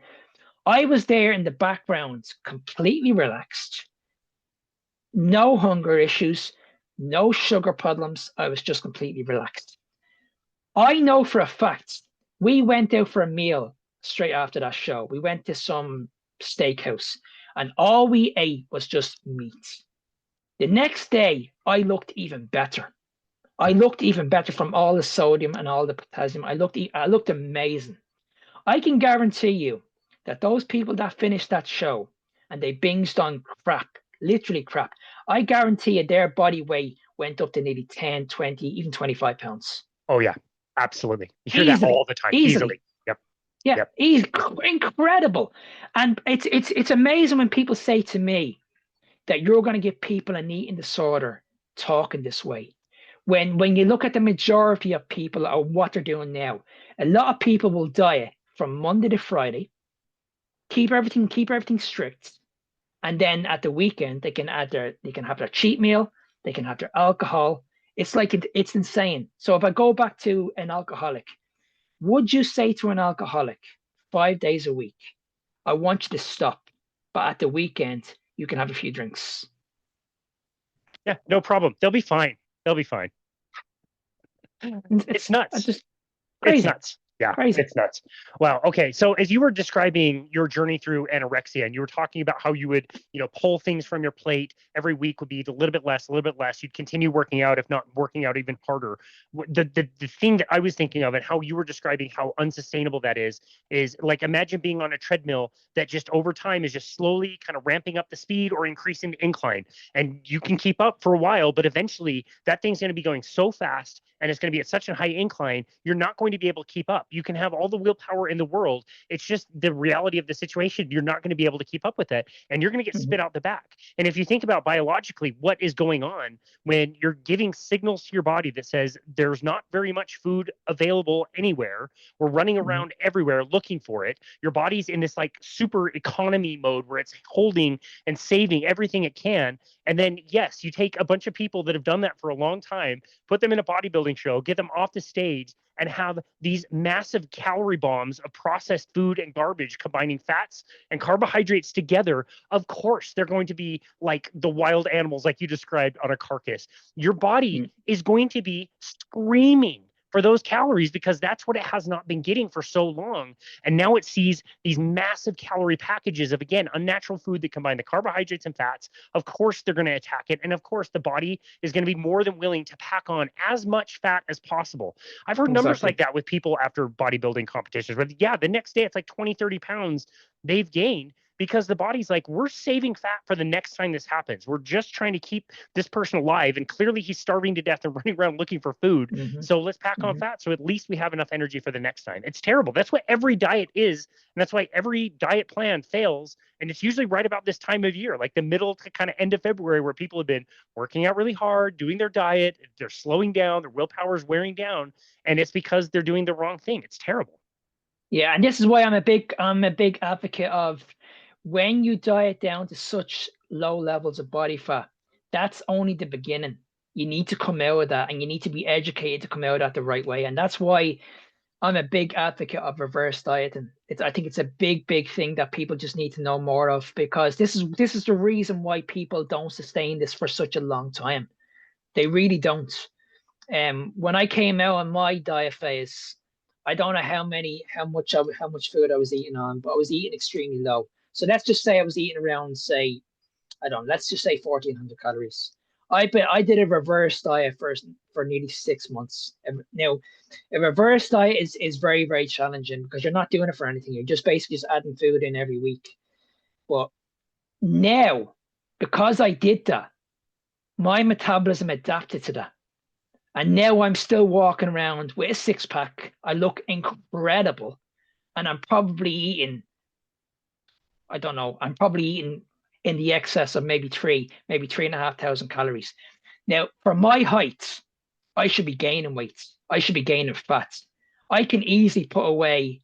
I was there in the background, completely relaxed. No hunger issues, no sugar problems. I was just completely relaxed. I know for a fact we went out for a meal straight after that show. We went to some steakhouse and all we ate was just meat. The next day, I looked even better. I looked even better from all the sodium and all the potassium. I looked amazing. I can guarantee you that those people that finished that show and they binged on crap, literally crap, I guarantee you their body weight went up to nearly 10, 20, even 25 pounds. Oh yeah, absolutely. You hear that Easily, all the time. easily. Yep. Yeah, Yep. incredible. And it's amazing when people say to me that you're going to give people an eating disorder talking this way. When you look at the majority of people or what they're doing now, a lot of people will diet from Monday to Friday, keep everything strict, and then at the weekend they can have their cheat meal, they can have their alcohol. It's like it's insane. So if I go back to an alcoholic, would you say to an alcoholic 5 days a week, I want you to stop, but at the weekend you can have a few drinks? Yeah, no problem. They'll be fine. They'll be fine. It's It's nuts. just It's crazy, nuts. Yeah, crazy. it's nuts. Wow. Okay. So as you were describing your journey through anorexia, and you were talking about how you would, pull things from your plate every week would be a little bit less, a little bit less. You'd continue working out, if not working out even harder. The thing that I was thinking of and how you were describing how unsustainable that is like imagine being on a treadmill that just over time is just slowly kind of ramping up the speed or increasing the incline. And you can keep up for a while, but eventually that thing's going to be going so fast and it's going to be at such a high incline, you're not going to be able to keep up. You can have all the willpower in the world. It's just the reality of the situation. You're not going to be able to keep up with it, and you're going to get Mhm. spit out the back. And if you think about biologically what is going on when you're giving signals to your body that says there's not very much food available anywhere, we're running Mhm. around everywhere looking for it. Your body's in this like super economy mode where it's holding and saving everything it can. And then, yes, you take a bunch of people that have done that for a long time, put them in a bodybuilding show, get them off the stage, and have these massive calorie bombs of processed food and garbage combining fats and carbohydrates together. Of course, they're going to be like the wild animals, like you described, on a carcass. Your body Mhm. is going to be screaming for those calories because that's what it has not been getting for so long. And now it sees these massive calorie packages of, again, unnatural food that combine the carbohydrates and fats. Of course, they're going to attack it. And of course, the body is going to be more than willing to pack on as much fat as possible. I've heard numbers like Exactly. that with people after bodybuilding competitions where, yeah, the next day it's like 20, 30 pounds they've gained because the body's like, we're saving fat for the next time this happens. We're just trying to keep this person alive. And clearly he's starving to death and running around looking for food. Hmm. So let's pack on Hmm. fat so at least we have enough energy for the next time. It's terrible. That's what every diet is. And that's why every diet plan fails. And it's usually right about this time of year, like the middle to kind of end of February, where people have been working out really hard, doing their diet, they're slowing down, their willpower is wearing down, and it's because they're doing the wrong thing. It's terrible. Yeah, and this is why I'm a big advocate of when you diet down to such low levels of body fat, that's only the beginning. You need to come out of that and you need to be educated to come out of that the right way. And that's why I'm a big advocate of reverse dieting. I think it's a big, big thing that people just need to know more of because this is the reason why people don't sustain this for such a long time. They really don't. When I came out on my diet phase, I don't know how much food I was eating on, but I was eating extremely low. So let's just say I was eating around, say, I don't know, let's just say 1,400 calories. I did a reverse diet first for nearly 6 months. Now, a reverse diet is very, very challenging because you're not doing it for anything. You're just basically just adding food in every week. But now, because I did that, my metabolism adapted to that. And now I'm still walking around with a six pack. I look incredible. And I'm probably eating, I don't know, I'm probably eating in the excess of maybe 3,500 calories. Now, for my height, I should be gaining weight. I should be gaining fats. I can easily put away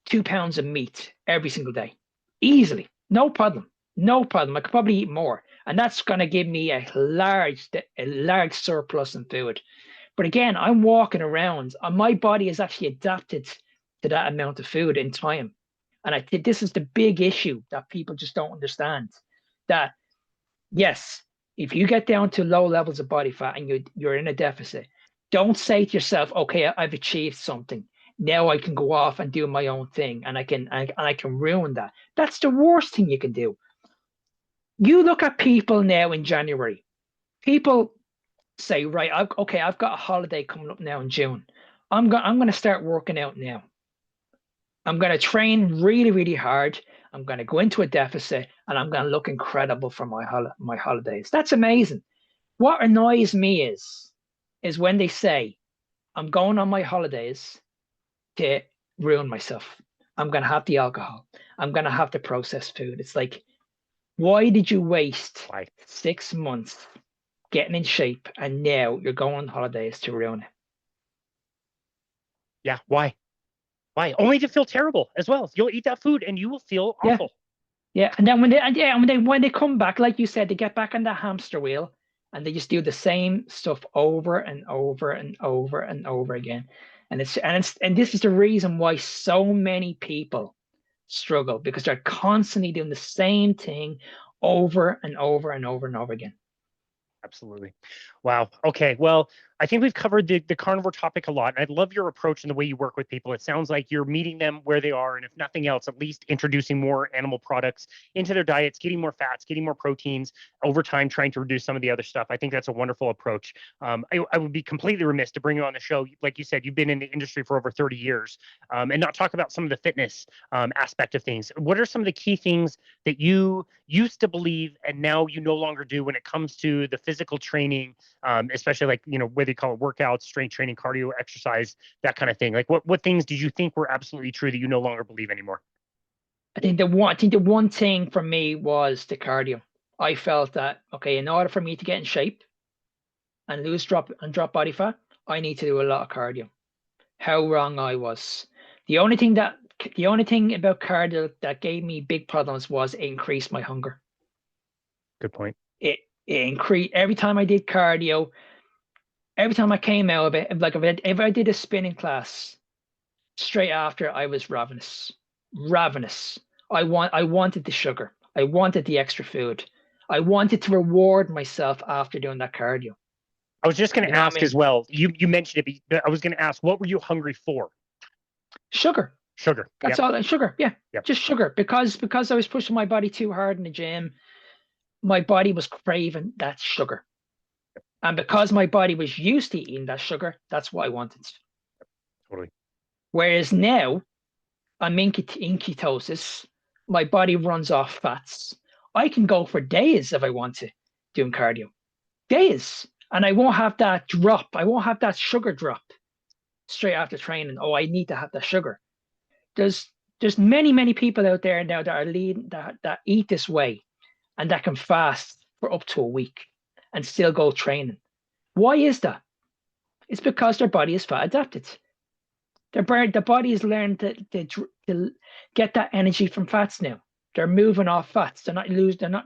2 pounds of meat every single day. Easily. No problem. No problem. I could probably eat more. And that's going to give me a large surplus in food. But again, I'm walking around and my body is actually adapted to that amount of food in time. And I think this is the big issue that people just don't understand. That yes, if you get down to low levels of body fat and you're in a deficit, don't say to yourself, okay, I've achieved something. Now I can go off and do my own thing and I can ruin that. That's the worst thing you can do. You look at people now in January. People say, right, I've got a holiday coming up now in June. I'm going to start working out now. I'm going to train really, really hard. I'm going to go into a deficit and I'm going to look incredible for my holidays. That's amazing. What annoys me is when they say, I'm going on my holidays to ruin myself. I'm going to have the alcohol. I'm going to have the processed food. It's like, why did you waste Why? 6 months getting in shape, and now you're going on holidays to ruin it. Yeah. Why? Why? Only to feel terrible as well. You'll eat that food and you will feel Yeah, awful. yeah. And then when they come back, like you said, they get back on the hamster wheel and they just do the same stuff over and over and over and over again. And this is the reason why so many people struggle, because they're constantly doing the same thing over and over and over and over again. Absolutely. Wow. Okay. Well, I think we've covered the carnivore topic a lot. And I love your approach and the way you work with people. It sounds like you're meeting them where they are. And if nothing else, at least introducing more animal products into their diets, getting more fats, getting more proteins over time, trying to reduce some of the other stuff. I think that's a wonderful approach. I would be completely remiss to bring you on the show. Like you said, you've been in the industry for over 30 years and not talk about some of the fitness aspect of things. What are some of the key things that you used to believe and now you no longer do when it comes to the physical training, especially like, whether you call it workouts, strength training, cardio, exercise, that kind of thing? Like what things did you think were absolutely true that you no longer believe anymore? I think the one thing for me was the cardio. I felt that, okay, in order for me to get in shape and drop body fat, I need to do a lot of cardio. How wrong I was. The only thing about cardio that gave me big problems was it increased my hunger. Good point. It increased every time I did cardio. Every time I came out of it, like if I did a spinning class, straight after I was ravenous, ravenous. I wanted the sugar. I wanted the extra food. I wanted to reward myself after doing that cardio. I was just going You to know what I ask mean? as well. You mentioned it, but I was going to ask, what were you hungry for? Sugar. Sugar. That's Yep. all. Sugar. Yeah, Yep. just sugar. Because I was pushing my body too hard in the gym, my body was craving that sugar. And because my body was used to eating that sugar, that's what I wanted. Totally. Whereas now I'm in ketosis, my body runs off fats. I can go for days if I want to doing cardio. Days. And I won't have that drop. I won't have that sugar drop straight after training. Oh, I need to have that sugar. There's many people out there now that are leading that eat this way and that can fast for up to a week and still go training. Why is that? It's because their body is fat adapted. Their body has learned to get that energy from fats now. They're moving off fats. They're not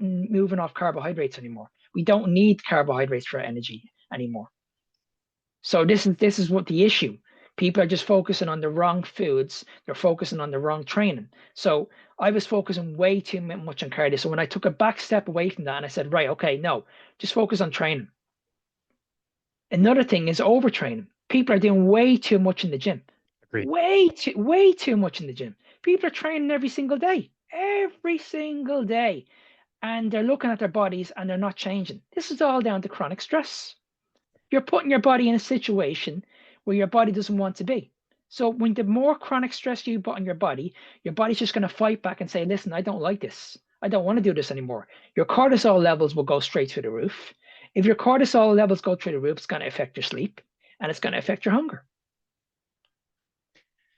moving off carbohydrates anymore. We don't need carbohydrates for energy anymore. So this is what the issue. People are just focusing on the wrong foods. They're focusing on the wrong training. So I was focusing way too much on cardio. So when I took a back step away from that and I said, right, okay, no, just focus on training. Another thing is overtraining. People are doing way too much in the gym. Agreed. Way too much in the gym. People are training every single day, and they're looking at their bodies and they're not changing. This is all down to chronic stress. You're putting your body in a situation where your body doesn't want to be. So when the more chronic stress you put on your body's just going to fight back and say, listen, I don't like this. I don't want to do this anymore. Your cortisol levels will go straight through the roof. If your cortisol levels go through the roof, it's going to affect your sleep and it's going to affect your hunger.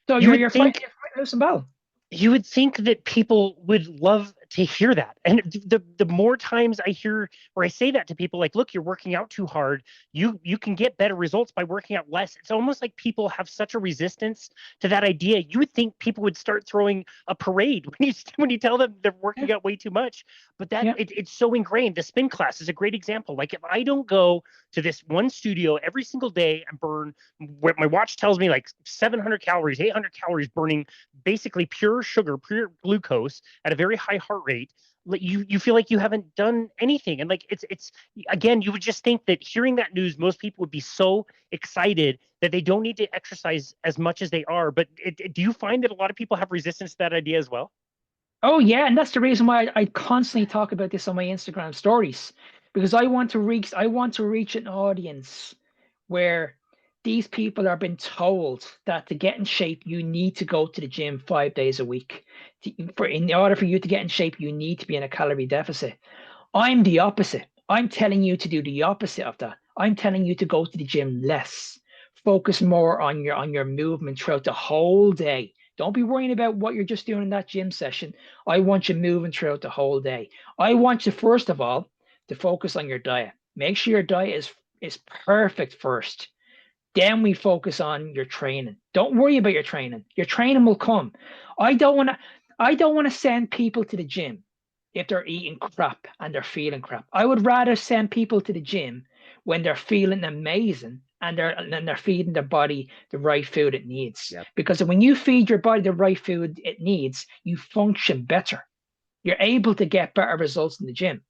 So You you're would fighting think losing battle. you would think that people would love to hear that. And the more times I hear or I say that to people, like, look, you're working out too hard. You can get better results by working out less. It's almost like people have such a resistance to that idea. You would think people would start throwing a parade when you tell them they're working out way too much. But it's so ingrained. The spin class is a great example. Like, if I don't go to this one studio every single day and burn what my watch tells me, like 700 calories, 800 calories, burning basically pure sugar, pure glucose at a very high heart rate, you feel like you haven't done anything. And like it's again, you would just think that hearing that news, most people would be so excited that they don't need to exercise as much as they are. But do you find that a lot of people have resistance to that idea as well? Oh yeah, and that's the reason why I constantly talk about this on my Instagram stories, because I want to reach an audience where these people are being told that to get in shape, you need to go to the gym 5 days a week. In order for you to get in shape, you need to be in a calorie deficit. I'm the opposite. I'm telling you to do the opposite of that. I'm telling you to go to the gym less. Focus more on your movement throughout the whole day. Don't be worrying about what you're just doing in that gym session. I want you moving throughout the whole day. I want you, first of all, to focus on your diet. Make sure your diet is perfect first. Then we focus on your training. Don't worry about your training. Your training will come. I don't want to send people to the gym if they're eating crap and they're feeling crap. I would rather send people to the gym when they're feeling amazing and they're feeding their body the right food it needs. Yep. Because when you feed your body the right food it needs, you function better. You're able to get better results in the gym.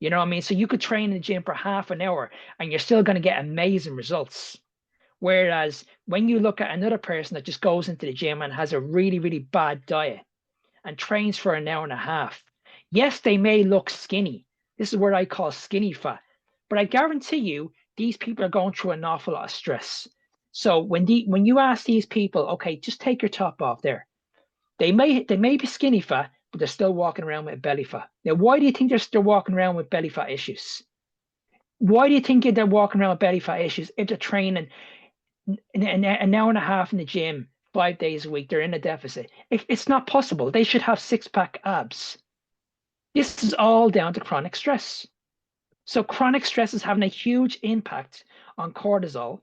You know what I mean? So you could train in the gym for half an hour and you're still going to get amazing results. Whereas when you look at another person that just goes into the gym and has a really, really bad diet and trains for an hour and a half, yes, they may look skinny. This is what I call skinny fat. But I guarantee you, these people are going through an awful lot of stress. So when you ask these people, okay, just take your top off there, they may be skinny fat, but they're still walking around with belly fat. Now, why do you think they're still walking around with belly fat issues? Why do you think they're walking around with belly fat issues if they're training an hour and a half in the gym 5 days a week? They're in a deficit. It's not possible. They should have six-pack abs. This is all down to chronic stress. So chronic stress is having a huge impact on cortisol.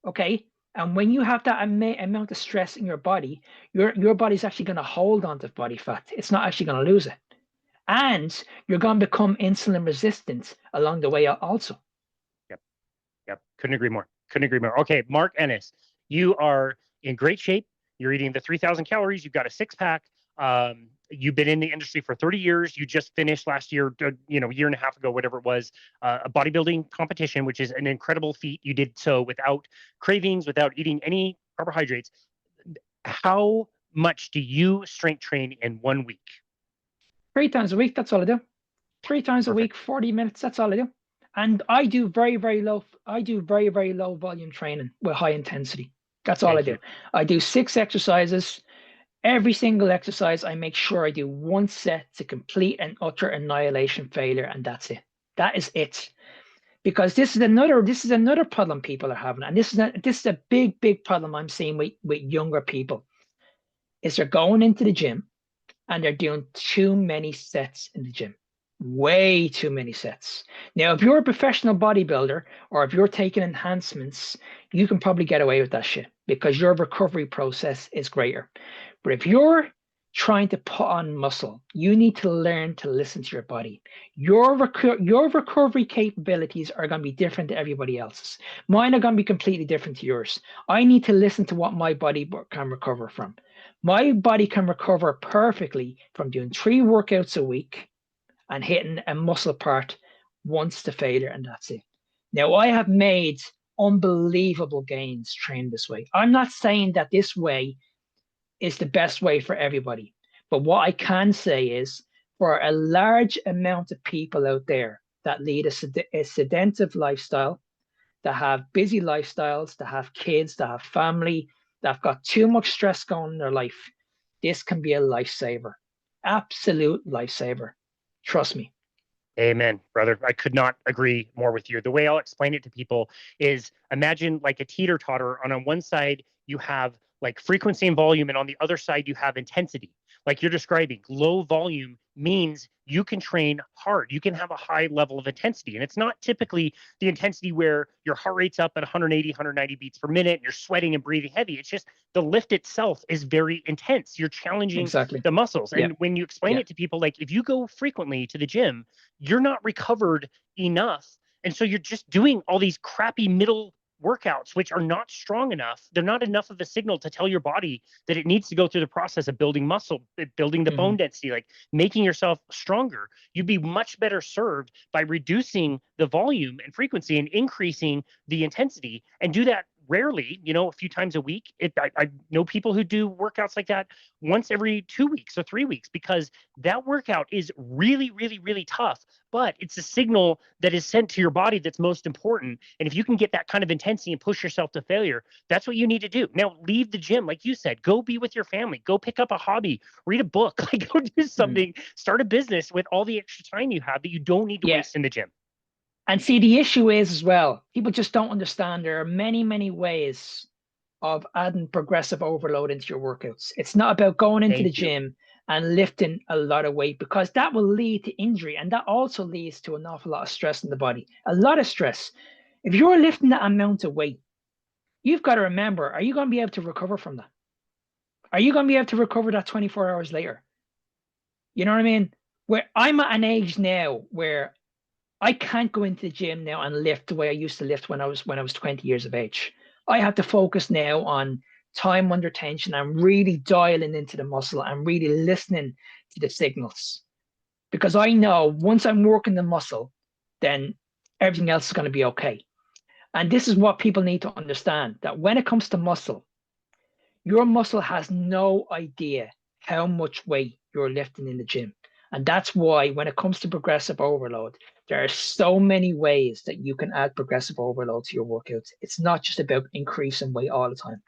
Okay. And when you have that amount of stress in your body, your body's actually going to hold on to body fat. It's not actually going to lose it. And you're going to become insulin resistant along the way also. Yep. Couldn't agree more. Okay, Mark Ennis, you are in great shape. You're eating the 3,000 calories. You've got a six-pack. You've been in the industry for 30 years. You just finished last year, a year and a half ago, whatever it was, a bodybuilding competition, which is an incredible feat. You did so without cravings, without eating any carbohydrates. How much do you strength train in 1 week? 3 times a week. That's all I do. 3 times a week, 40 minutes. That's all I do. And I do very, very low volume training with high intensity. That's all I do. I do 6 exercises. Every single exercise, I make sure I do 1 set to complete and utter annihilation failure, and that's it. That is it. Because this is another problem people are having, and this is a big problem I'm seeing with younger people. Is they're going into the gym and they're doing too many sets in the gym. Way too many sets. Now, if you're a professional bodybuilder or if you're taking enhancements, you can probably get away with that shit because your recovery process is greater. But if you're trying to put on muscle, you need to learn to listen to your body. Your recovery capabilities are going to be different to everybody else's. Mine are going to be completely different to yours. I need to listen to what my body can recover from. My body can recover perfectly from doing 3 workouts a week and hitting a muscle part once to failure, and that's it. Now, I have made unbelievable gains trained this way. I'm not saying that this way is the best way for everybody, but what I can say is for a large amount of people out there that lead a sedative lifestyle, that have busy lifestyles, that have kids, that have family, that have got too much stress going on in their life, this can be a lifesaver. Absolute lifesaver. Trust me. Amen, brother. I could not agree more with you. The way I'll explain it to people is imagine like a teeter-totter. On one side, you have like frequency and volume, and on the other side, you have intensity. Like you're describing, low volume means you can train hard. You can have a high level of intensity. And it's not typically the intensity where your heart rate's up at 180, 190 beats per minute, and you're sweating and breathing heavy. It's just the lift itself is very intense. You're challenging the muscles. And when you explain it to people, like if you go frequently to the gym, you're not recovered enough. And so you're just doing all these crappy middle workouts, which are not strong enough. They're not enough of a signal to tell your body that it needs to go through the process of building muscle, building the bone density, like making yourself stronger. You'd be much better served by reducing the volume and frequency and increasing the intensity, and do that rarely, a few times a week. I know people who do workouts like that once every 2 weeks or 3 weeks, because that workout is really, really, really tough, but it's a signal that is sent to your body that's most important. And if you can get that kind of intensity and push yourself to failure, that's what you need to do. Now, leave the gym. Like you said, go be with your family, go pick up a hobby, read a book, like go do something, start a business with all the extra time you have that you don't need to waste in the gym. And see, the issue is as well, people just don't understand there are many, many ways of adding progressive overload into your workouts. It's not about going into the gym and lifting a lot of weight, because that will lead to injury, and that also leads to an awful lot of stress in the body. A lot of stress. If you're lifting that amount of weight, you've got to remember, are you going to be able to recover from that? Are you going to be able to recover that 24 hours later? You know what I mean? Where I'm at an age now where I can't go into the gym now and lift the way I used to lift when I was 20 years of age. I have to focus now on time under tension and really dialing into the muscle and really listening to the signals. Because I know once I'm working the muscle, then everything else is going to be okay. And this is what people need to understand, that when it comes to muscle, your muscle has no idea how much weight you're lifting in the gym. And that's why when it comes to progressive overload, there are so many ways that you can add progressive overload to your workouts. It's not just about increasing weight all the time.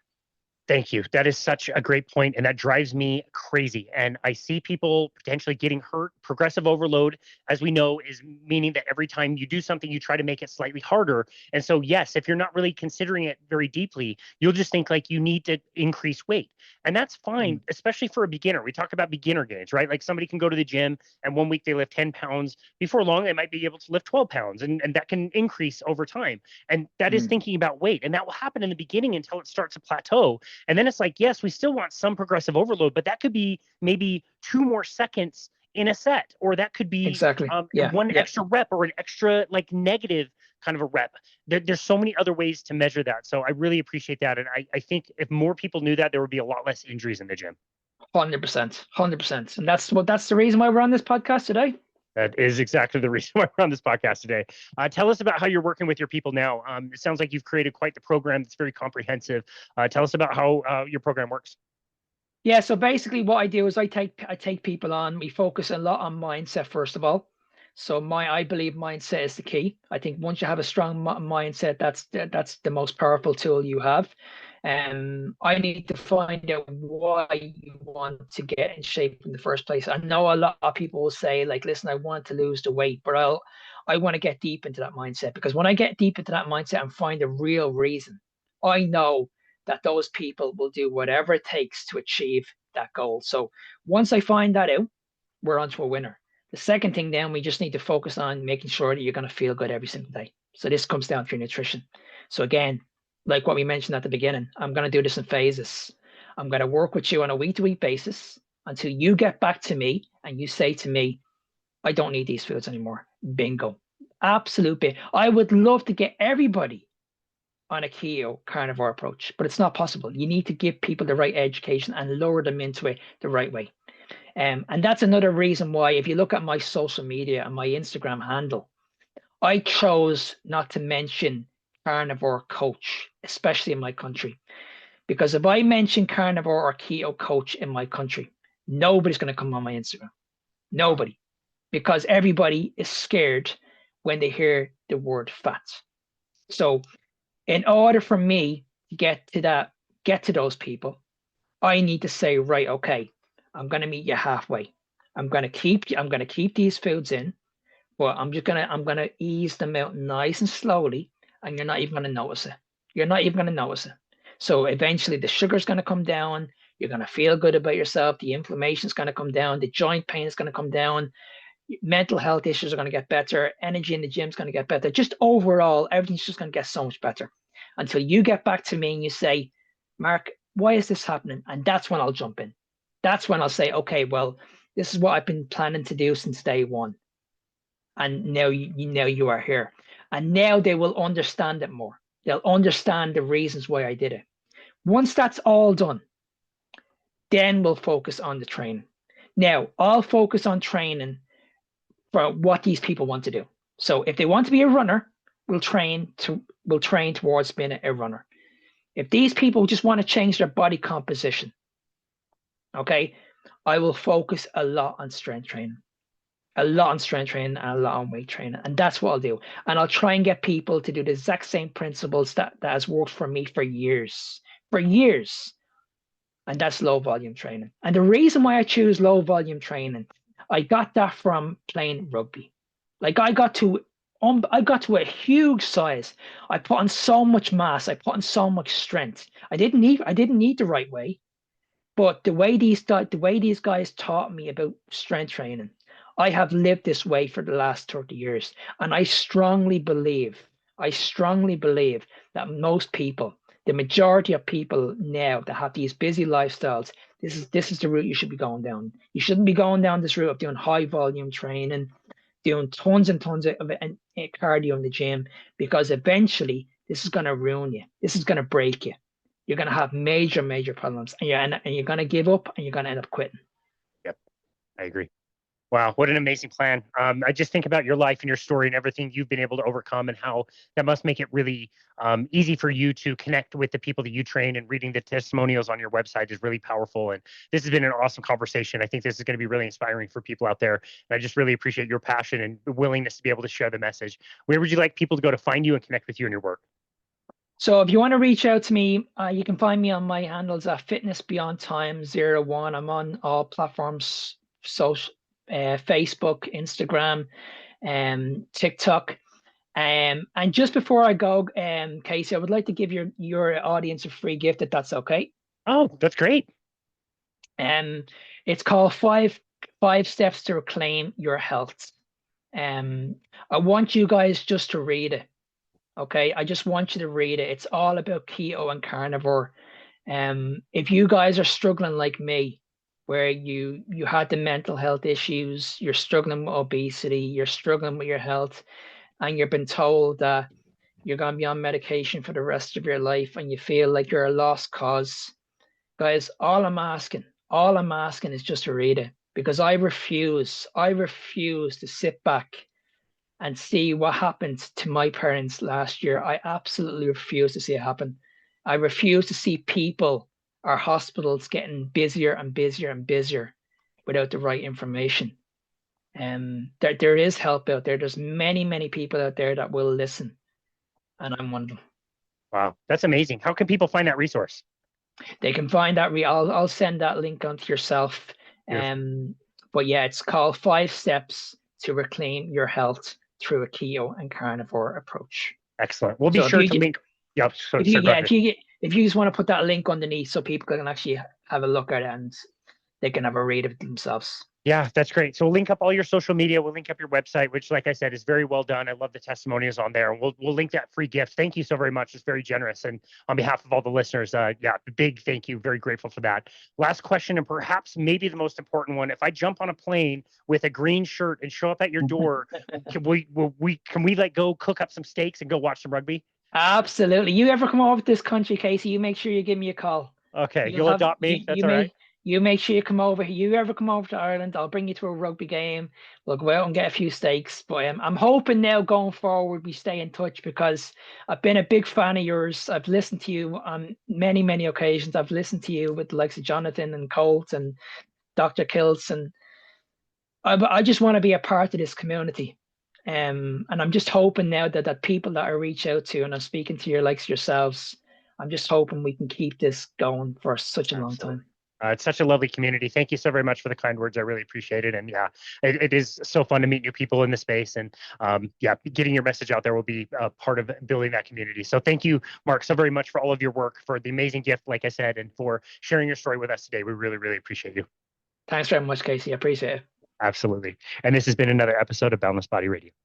Thank you. That is such a great point, and that drives me crazy. And I see people potentially getting hurt. Progressive overload, as we know, is meaning that every time you do something, you try to make it slightly harder. And so, yes, if you're not really considering it very deeply, you'll just think like you need to increase weight. And that's fine, especially for a beginner. We talk about beginner gains, right? Like somebody can go to the gym and 1 week they lift 10 pounds. Before long, they might be able to lift 12 pounds, and that can increase over time. And that is thinking about weight. And that will happen in the beginning until it starts to plateau. And then it's like, yes, we still want some progressive overload, but that could be maybe 2 more seconds in a set, or that could be exactly one extra rep, or an extra like negative kind of a rep. There's so many other ways to measure that. So I really appreciate that. And I think if more people knew that, there would be a lot less injuries in the gym. 100%, 100%. And that's the reason why we're on this podcast today. That is exactly the reason why we're on this podcast today. Tell us about how you're working with your people now. It sounds like you've created quite the program. It's very comprehensive. Tell us about how your program works. Yeah, so basically what I do is I take people on. We focus a lot on mindset, first of all. So I believe mindset is the key. I think once you have a strong mindset, that's the most powerful tool you have. I need to find out why you want to get in shape in the first place. I know a lot of people will say, like, listen, I want to lose the weight, but I want to get deep into that mindset, because when I get deep into that mindset and find a real reason, I know that those people will do whatever it takes to achieve that goal. So once I find that out, we're on to a winner. The second thing, then we just need to focus on making sure that you're going to feel good every single day. So this comes down to your nutrition. So again, like what we mentioned at the beginning, I'm going to do this in phases. I'm going to work with you on a week-to-week basis until you get back to me and you say to me, I don't need these foods anymore. Bingo. Absolute bingo. I would love to get everybody on a keto carnivore approach, but it's not possible. You need to give people the right education and lower them into it the right way. And that's another reason why, if you look at my social media and my Instagram handle, I chose not to mention carnivore coach, especially in my country. Because if I mention carnivore or keto coach in my country, nobody's going to come on my Instagram. Nobody. Because everybody is scared when they hear the word fat. So in order for me to get to those people, I need to say, right, okay, I'm going to meet you halfway. I'm going to keep these foods in, but I'm going to ease them out nice and slowly, and you're not even going to notice it. You're not even going to notice it. So eventually the sugar's going to come down. You're going to feel good about yourself. The inflammation is going to come down. The joint pain is going to come down. Mental health issues are going to get better. Energy in the gym is going to get better. Just overall, everything's just going to get so much better until you get back to me and you say, Mark, why is this happening? And that's when I'll jump in. That's when I'll say, okay, well, this is what I've been planning to do since day one. And now you are here. And now they will understand it more. They'll understand the reasons why I did it. Once that's all done, then we'll focus on the training. Now, I'll focus on training for what these people want to do. So if they want to be a runner, we'll train towards being a runner. If these people just want to change their body composition, okay, I will focus a lot on strength training, and a lot on weight training. And that's what I'll do. And I'll try and get people to do the exact same principles that has worked for me for years. And that's low volume training. And the reason why I choose low volume training, I got that from playing rugby. Like I got to a huge size. I put on so much mass. I put on so much strength. I didn't need the right way. But the way these guys taught me about strength training, I have lived this way for the last 30 years. And I strongly believe that most people, the majority of people now that have these busy lifestyles, this is the route you should be going down. You shouldn't be going down this route of doing high volume training, doing tons and tons of cardio in the gym, because eventually this is going to ruin you. This is going to break you. You're going to have major, major problems, and you're going to give up, and you're going to end up quitting. Yep, I agree. Wow, what an amazing plan. I just think about your life and your story and everything you've been able to overcome, and how that must make it really easy for you to connect with the people that you train, and reading the testimonials on your website is really powerful. And this has been an awesome conversation. I think this is going to be really inspiring for people out there. And I just really appreciate your passion and willingness to be able to share the message. Where would you like people to go to find you and connect with you and your work? So if you want to reach out to me, you can find me on my handles at Fitness Beyond Time 01. I'm on all platforms, social, Facebook, Instagram, TikTok. And just before I go, Casey, I would like to give your audience a free gift, if that's okay. Oh, that's great. It's called five steps to reclaim your health. I want you guys just to read it. Okay, I just want you to read it. It's all about keto and carnivore. If you guys are struggling like me, where you had the mental health issues, you're struggling with obesity, you're struggling with your health, and you've been told that you're going to be on medication for the rest of your life, and you feel like you're a lost cause, guys, all I'm asking is just to read it, because I refuse to sit back and see what happened to my parents last year. I absolutely refuse to see it happen. I refuse to see people or hospitals getting busier and busier and busier without the right information. There is help out there. There's many, many people out there that will listen, and I'm one of them. Wow, that's amazing. How can people find that resource? They can find that. I'll send that link on to yourself. Beautiful. But yeah, it's called 5 Steps to Reclaim Your Health Through a Keto and Carnivore Approach. Excellent. We'll be So if sure you to link. Yeah, if you so go yeah ahead. if you just want to put that link underneath so people can actually have a look at it and they can have a read of it themselves. Yeah, that's great. So we'll link up all your social media. We'll link up your website, which, like I said, is very well done. I love the testimonials on there. And we'll link that free gift. Thank you so very much. It's very generous. And on behalf of all the listeners, yeah, big thank you. Very grateful for that. Last question, and perhaps maybe the most important one. If I jump on a plane with a green shirt and show up at your door, can we like go cook up some steaks and go watch some rugby? Absolutely. You ever come over to this country, Casey? You make sure you give me a call. Okay, You'll you'll have adopt you me. That's you all right. may you make sure you come over. You ever come over to Ireland? I'll bring you to a rugby game. We'll go out and get a few steaks. But I'm hoping now going forward we stay in touch, because I've been a big fan of yours. I've listened to you on many, many occasions. I've listened to you with the likes of Jonathan and Colt and Dr. Kills, and I just want to be a part of this community. And I'm just hoping now that people that I reach out to, and I'm speaking to your likes yourselves, I'm just hoping we can keep this going for such a long Absolutely. time. It's such a lovely community. Thank you so very much for the kind words. I really appreciate it. And yeah, it is so fun to meet new people in the space. And yeah, getting your message out there will be a part of building that community. So thank you, Mark, so very much for all of your work, for the amazing gift, like I said, and for sharing your story with us today. We really, really appreciate you. Thanks very much, Casey. I appreciate it. Absolutely. And this has been another episode of Boundless Body Radio.